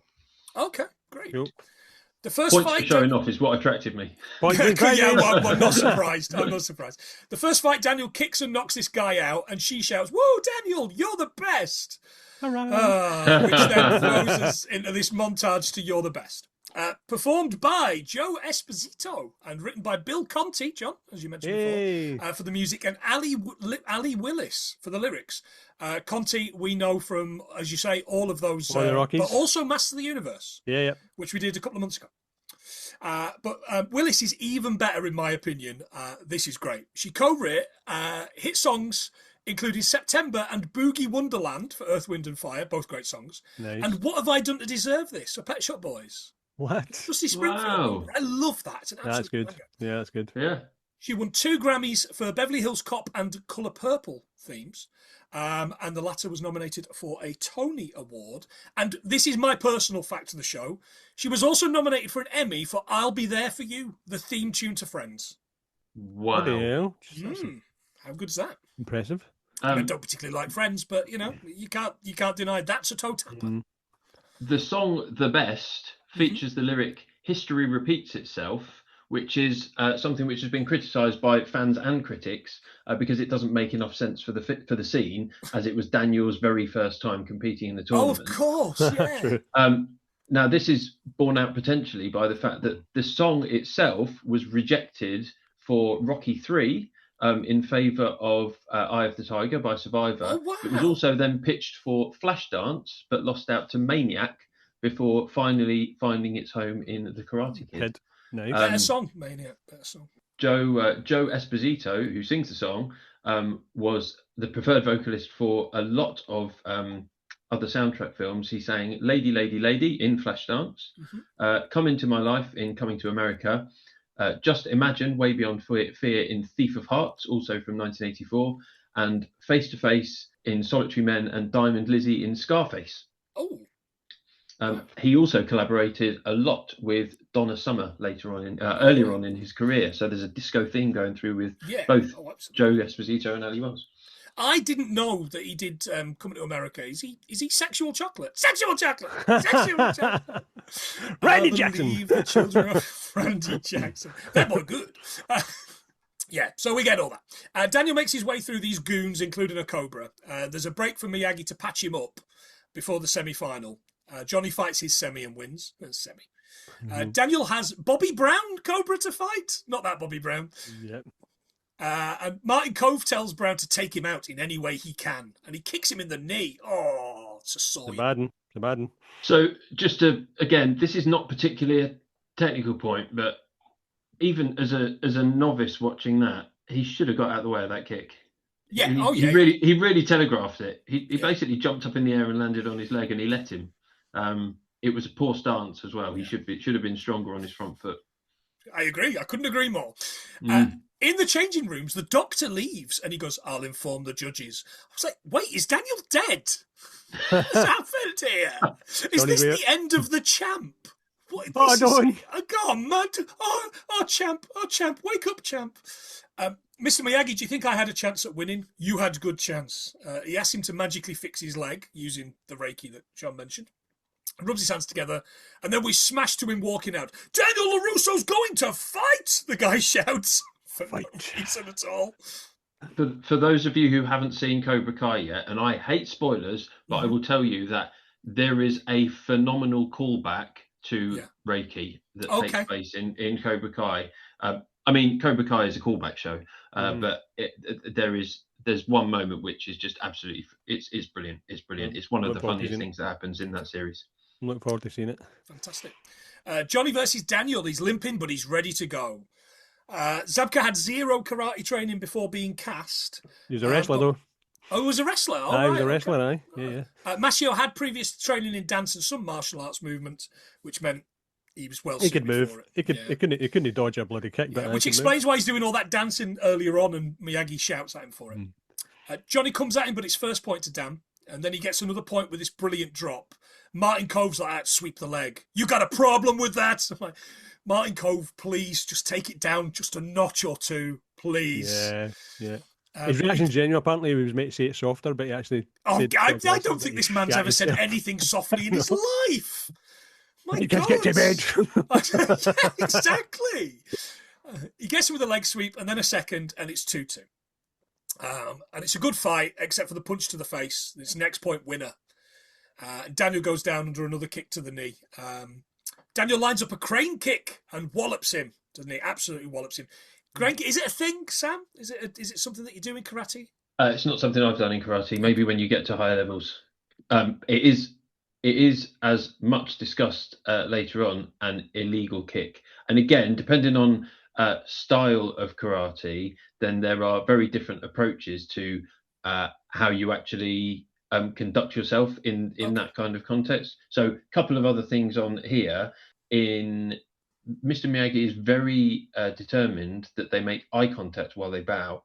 [SPEAKER 2] Okay, great.
[SPEAKER 1] Cool.
[SPEAKER 2] The first
[SPEAKER 3] points
[SPEAKER 2] fight
[SPEAKER 3] for showing off is what attracted me.
[SPEAKER 2] I'm not surprised. I'm not surprised. The first fight, Daniel kicks and knocks this guy out, and she shouts, "Whoa, Daniel, you're the best!" Which then throws us into this montage to "You're the Best." Performed by Joe Esposito and written by Bill Conti, John, as you mentioned before, for the music, and Ali Willis for the lyrics. Conti, we know from, as you say, all of those, but also Master of the Universe, which we did a couple of months ago. But Willis is even better, in my opinion. This is great. She co-wrote hit songs including September and Boogie Wonderland for Earth, Wind and Fire, both great songs.
[SPEAKER 1] Nice.
[SPEAKER 2] And What Have I Done to Deserve This? For Pet Shop Boys.
[SPEAKER 1] What?
[SPEAKER 2] Dusty Springfield. Wow. I love that. It's an absolute
[SPEAKER 1] that's good.
[SPEAKER 2] banger.
[SPEAKER 1] Yeah, that's good.
[SPEAKER 3] Yeah.
[SPEAKER 2] She won 2 Grammys for Beverly Hills Cop and Colour Purple themes. And the latter was nominated for a Tony Award. And this is my personal fact of the show. She was also nominated for an Emmy for I'll Be There For You, the theme tune to Friends.
[SPEAKER 3] Wow.
[SPEAKER 2] How good is that?
[SPEAKER 1] Impressive.
[SPEAKER 2] I don't particularly like Friends, but you can't deny that's a toe tapper.
[SPEAKER 3] The song "The Best" features the lyric "History repeats itself," which is something which has been criticised by fans and critics because it doesn't make enough sense for the scene, as it was Daniel's very first time competing in the tournament.
[SPEAKER 2] Oh, of course, yeah.
[SPEAKER 3] Now, this is borne out potentially by the fact that the song itself was rejected for Rocky III in favour of Eye of the Tiger by Survivor.
[SPEAKER 2] Oh, wow.
[SPEAKER 3] It was also then pitched for Flashdance, but lost out to Maniac before finally finding its home in The Karate Kid.
[SPEAKER 1] Nice.
[SPEAKER 2] Better song, Maniac. Better song.
[SPEAKER 3] Joe Esposito, who sings the song, was the preferred vocalist for a lot of other soundtrack films. He sang "Lady, Lady, Lady" in Flashdance, "Come Into My Life" in Coming to America, "Just Imagine" Way Beyond Fear in Thief of Hearts, also from 1984, and "Face to Face" in Solitary Men, and "Diamond Lizzie" in Scarface.
[SPEAKER 2] Oh.
[SPEAKER 3] He also collaborated a lot with Donna Summer earlier on in his career. So there's a disco theme going through with both Joe Esposito and Ali Wells.
[SPEAKER 2] I didn't know that he did Coming to America. Is he sexual chocolate? Sexual chocolate! Sexual chocolate!
[SPEAKER 1] Randy Jackson!
[SPEAKER 2] Leave the children of Randy Jackson. That boy good. Yeah, so we get all that. Daniel makes his way through these goons, including a Cobra. There's a break from Miyagi to patch him up before the semi-final. Johnny fights his semi and wins. Daniel has Bobby Brown Cobra to fight. Not that Bobby Brown.
[SPEAKER 1] Yep.
[SPEAKER 2] And Martin Cove tells Brown to take him out in any way he can. And he kicks him in the knee. Oh, it's a sore.
[SPEAKER 1] The bad one.
[SPEAKER 3] So again, this is not particularly a technical point, but even as a novice watching that, he should have got out of the way of that kick.
[SPEAKER 2] Yeah,
[SPEAKER 3] he really telegraphed it. He basically jumped up in the air and landed on his leg, and he let him. It was a poor stance as well. He should have been stronger on his front foot.
[SPEAKER 2] I agree. I couldn't agree more. In the changing rooms, the doctor leaves and he goes, "I'll inform the judges." I was like, wait, is Daniel dead? What's happened here? Is this the end of the champ? What, go on, man. Oh, champ. Wake up, champ. Mr. Miyagi, do you think I had a chance at winning? You had good chance. He asked him to magically fix his leg using the Reiki that John mentioned. Rubs his hands together, and then we smash to him walking out. "Daniel LaRusso's going to fight!" the guy shouts. For no reason at all.
[SPEAKER 3] For those of you who haven't seen Cobra Kai yet, and I hate spoilers, but I will tell you that there is a phenomenal callback to Reiki that takes place in Cobra Kai. I mean, Cobra Kai is a callback show, but there's one moment which is just absolutely it's brilliant. It's brilliant. It's one of the funniest things that happens in that series.
[SPEAKER 1] I'm looking forward to seeing it.
[SPEAKER 2] Fantastic. Johnny versus Daniel. He's limping, but he's ready to go. Zabka had zero karate training before being cast.
[SPEAKER 1] He was a wrestler, though.
[SPEAKER 2] Oh, he was a wrestler?
[SPEAKER 1] He was a wrestler, Yeah.
[SPEAKER 2] Macchio had previous training in dance and some martial arts movements, which meant he was well
[SPEAKER 1] suited. He could move.
[SPEAKER 2] For it.
[SPEAKER 1] He couldn't dodge a bloody kick. But
[SPEAKER 2] which explains why he's doing all that dancing earlier on, and Miyagi shouts at him for it. Johnny comes at him, but it's first point to Dan, and then he gets another point with this brilliant drop. Martin Cove's like, "Sweep the leg. You got a problem with that?" I'm like, Martin Cove, please just take it down just a notch or two, please.
[SPEAKER 1] Yeah. His reaction genuine. Apparently, he was meant to say it softer, but he actually.
[SPEAKER 2] I don't think this man's ever said anything softly in his life.
[SPEAKER 1] You can't get to bed.
[SPEAKER 2] Yeah, exactly. He gets him with a leg sweep and then a second, and it's 2-2. And it's a good fight, except for the punch to the face. It's next point winner. Daniel goes down under another kick to the knee. Daniel lines up a crane kick and wallops him, doesn't he? Absolutely wallops him. Crane kick, is it a thing, Sam? Is it something that you do in karate?
[SPEAKER 3] It's not something I've done in karate. Maybe when you get to higher levels. It is as much discussed later on an illegal kick. And again, depending on style of karate, then there are very different approaches to how you actually conduct yourself in that kind of context. So a couple of other things on here. Mr. Miyagi is very determined that they make eye contact while they bow.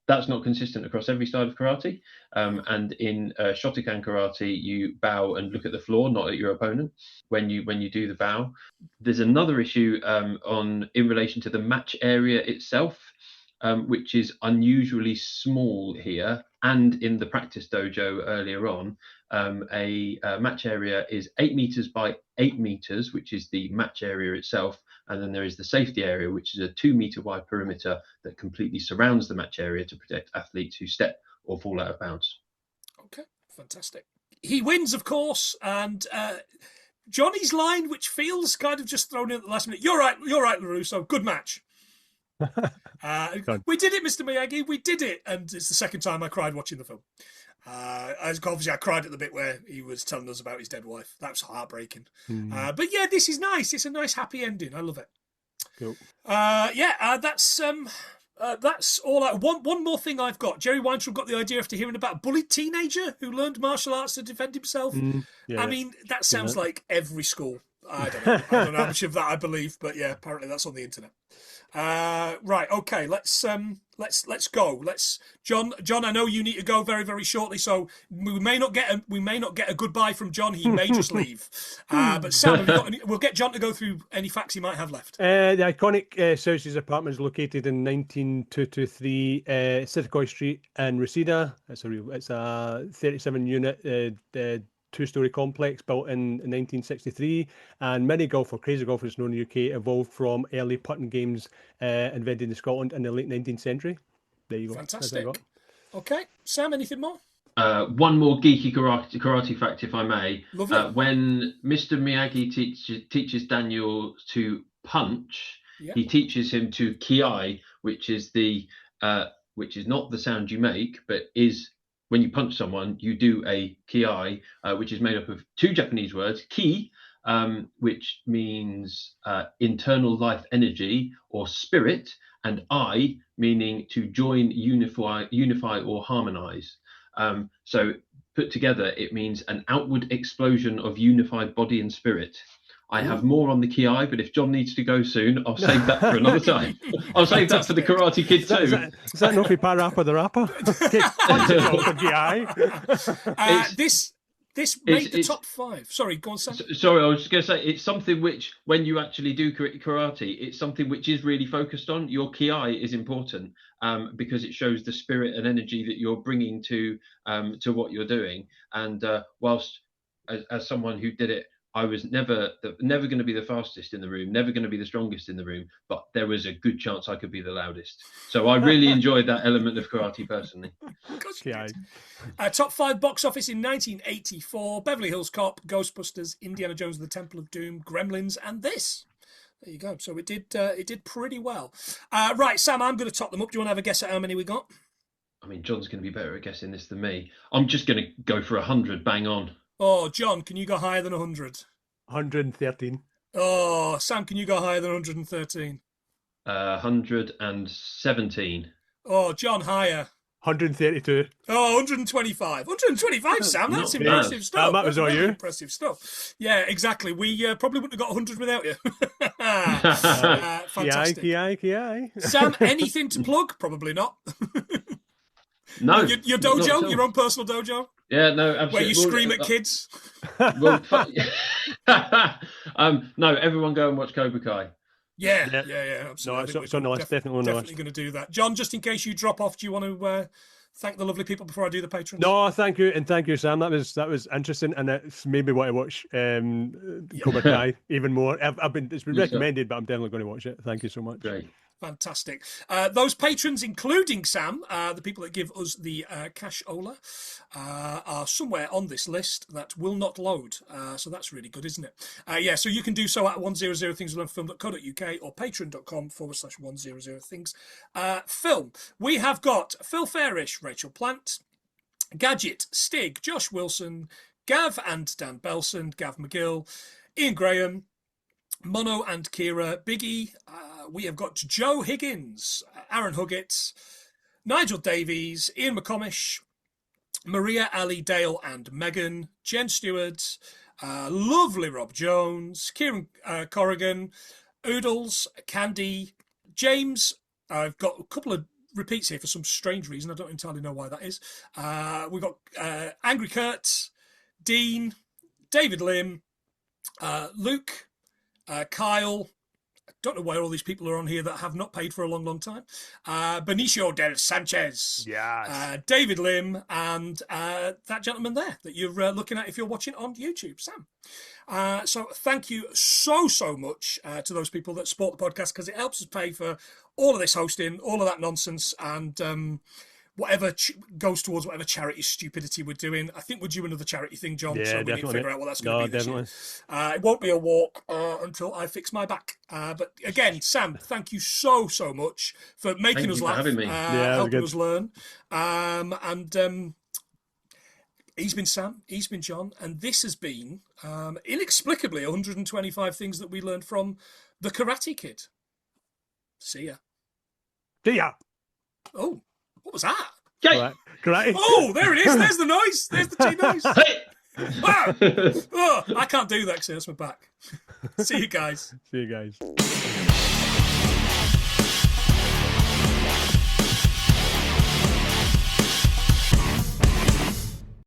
[SPEAKER 3] That's not consistent across every style of karate. And in Shotokan karate, you bow and look at the floor, not at your opponent, when you do the bow. There's another issue in relation to the match area itself. which is unusually small here, and in the practice dojo earlier on, a match area is 8 meters by 8 meters, which is the match area itself. And then there is the safety area, which is a 2 meter wide perimeter that completely surrounds the match area to protect athletes who step or fall out of bounds.
[SPEAKER 2] Okay, fantastic. He wins, of course, and Johnny's line, which feels kind of just thrown in at the last minute. You're right, LaRusso. Good match. We did it, Mr. Miyagi. We did it. And it's the second time I cried watching the film. Obviously, I cried at the bit where he was telling us about his dead wife. That was heartbreaking. But yeah, this is nice. It's a nice, happy ending. I love it.
[SPEAKER 1] Cool.
[SPEAKER 2] That's all. One more thing I've got. Jerry Weintraub got the idea after hearing about a bullied teenager who learned martial arts to defend himself. I mean, that sounds like every school. I don't know how much of that I believe, but yeah, apparently that's on the internet. Right, okay, let's go. John, I know you need to go very, very shortly, so we may not get a goodbye from John. He may just leave. But Sam, we'll get John to go through any facts he might have left.
[SPEAKER 1] The iconic South's apartment is located in 19223 Sithikoi Street in Reseda. It's a 37-unit 2-story complex built in 1963, and mini golf, or crazy golf as known in the UK, evolved from early putting games invented in Scotland in the late 19th century. There you go.
[SPEAKER 2] Fantastic. Okay, Sam, anything more?
[SPEAKER 3] One more geeky karate fact, if I may.
[SPEAKER 2] Lovely.
[SPEAKER 3] When Mr. Miyagi teaches Daniel to punch, he teaches him to kiai, which is not the sound you make, but is when you punch someone, you do a kiai, which is made up of 2 Japanese words, ki, which means internal life energy or spirit, and I, meaning to join, unify or harmonize. So put together, it means an outward explosion of unified body and spirit. I have more on the Ki, but if John needs to go soon, I'll save that for another time. I'll save that for the Karate Kid too.
[SPEAKER 1] Is that Nofi Parappa the rapper?
[SPEAKER 2] This made the top 5. Sorry, go on, Sam.
[SPEAKER 3] Sorry, I was just going to say, it's something which, when you actually do karate, it's something which is really focused on. Your Ki is important because it shows the spirit and energy that you're bringing to what you're doing. And whilst, as someone who did it, I was never going to be the fastest in the room, never going to be the strongest in the room, but there was a good chance I could be the loudest. So I really enjoyed that element of karate personally.
[SPEAKER 2] Top 5 box office in 1984: Beverly Hills Cop, Ghostbusters, Indiana Jones and the Temple of Doom, Gremlins, and this. There you go. So it did pretty well. Right, Sam, I'm going to top them up. Do you want to have a guess at how many we got?
[SPEAKER 3] I mean, John's going to be better at guessing this than me. I'm just going to go for 100, bang on.
[SPEAKER 2] Oh, John, can you go higher than 100?
[SPEAKER 1] 113.
[SPEAKER 2] Oh, Sam, can you go higher than 113?
[SPEAKER 3] 117.
[SPEAKER 2] Oh, John, higher.
[SPEAKER 1] 132.
[SPEAKER 2] Oh, 125. 125, Sam, that's impressive stuff.
[SPEAKER 1] That was all you.
[SPEAKER 2] Impressive stuff. Yeah, exactly. We probably wouldn't have got 100 without you. Fantastic.
[SPEAKER 1] Ki.
[SPEAKER 2] Sam, anything to plug? Probably not.
[SPEAKER 3] No.
[SPEAKER 2] Your dojo? Your own personal dojo?
[SPEAKER 3] Yeah, no, absolutely.
[SPEAKER 2] Where you scream at kids?
[SPEAKER 3] Well, no, everyone go and watch Cobra Kai.
[SPEAKER 2] Yeah, absolutely.
[SPEAKER 1] No, it's on the list, definitely on the list.
[SPEAKER 2] Definitely going to do that. John, just in case you drop off, do you want to thank the lovely people before I do the patrons?
[SPEAKER 1] No, thank you, and thank you, Sam. That was interesting, and it's made me want to watch Cobra Kai even more. It's been recommended, but I'm definitely going to watch it. Thank you so much.
[SPEAKER 3] Great.
[SPEAKER 2] Fantastic. Those patrons, including Sam, the people that give us the cashola, are somewhere on this list that will not load. So that's really good, isn't it? So you can do so at 100thingsfilm.co.uk or patreon.com/100things film. We have got Phil Fairish, Rachel Plant, Gadget, Stig, Josh Wilson, Gav and Dan Belson, Gav McGill, Ian Graham, Mono and Kira, Biggie. We have got Joe Higgins, Aaron Huggett, Nigel Davies, Ian McComish, Maria, Ali, Dale and Megan, Jen Stewart, lovely Rob Jones, Kieran Corrigan, Oodles, Candy, James. I've got a couple of repeats here for some strange reason. I don't entirely know why that is. We've got Angry Kurt, Dean, David Lim, Luke, Kyle, don't know why all these people are on here that have not paid for a long, long time. Benicio del Sanchez.
[SPEAKER 1] Yes.
[SPEAKER 2] David Lim, and that gentleman there that you're looking at if you're watching on YouTube, Sam. So thank you so much to those people that support the podcast, because it helps us pay for all of this hosting, all of that nonsense, and whatever goes towards whatever charity stupidity we're doing. I think we're due another charity thing, John,
[SPEAKER 1] yeah,
[SPEAKER 2] so we
[SPEAKER 1] definitely.
[SPEAKER 2] need to figure out what that's going to be this
[SPEAKER 1] definitely.
[SPEAKER 2] year. It won't be a walk until I fix my back. But again, Sam, thank you so much for making us laugh, helping us learn. He's been Sam, he's been John, and this has been, inexplicably, 125 things that we learned from The Karate Kid. See ya.
[SPEAKER 1] See ya.
[SPEAKER 2] Oh, what was that?
[SPEAKER 1] Karate.
[SPEAKER 2] Oh, there it is. There's the noise. There's the T noise. Wow. Oh, I can't do that because it hurts my back. See you guys.
[SPEAKER 1] See you guys.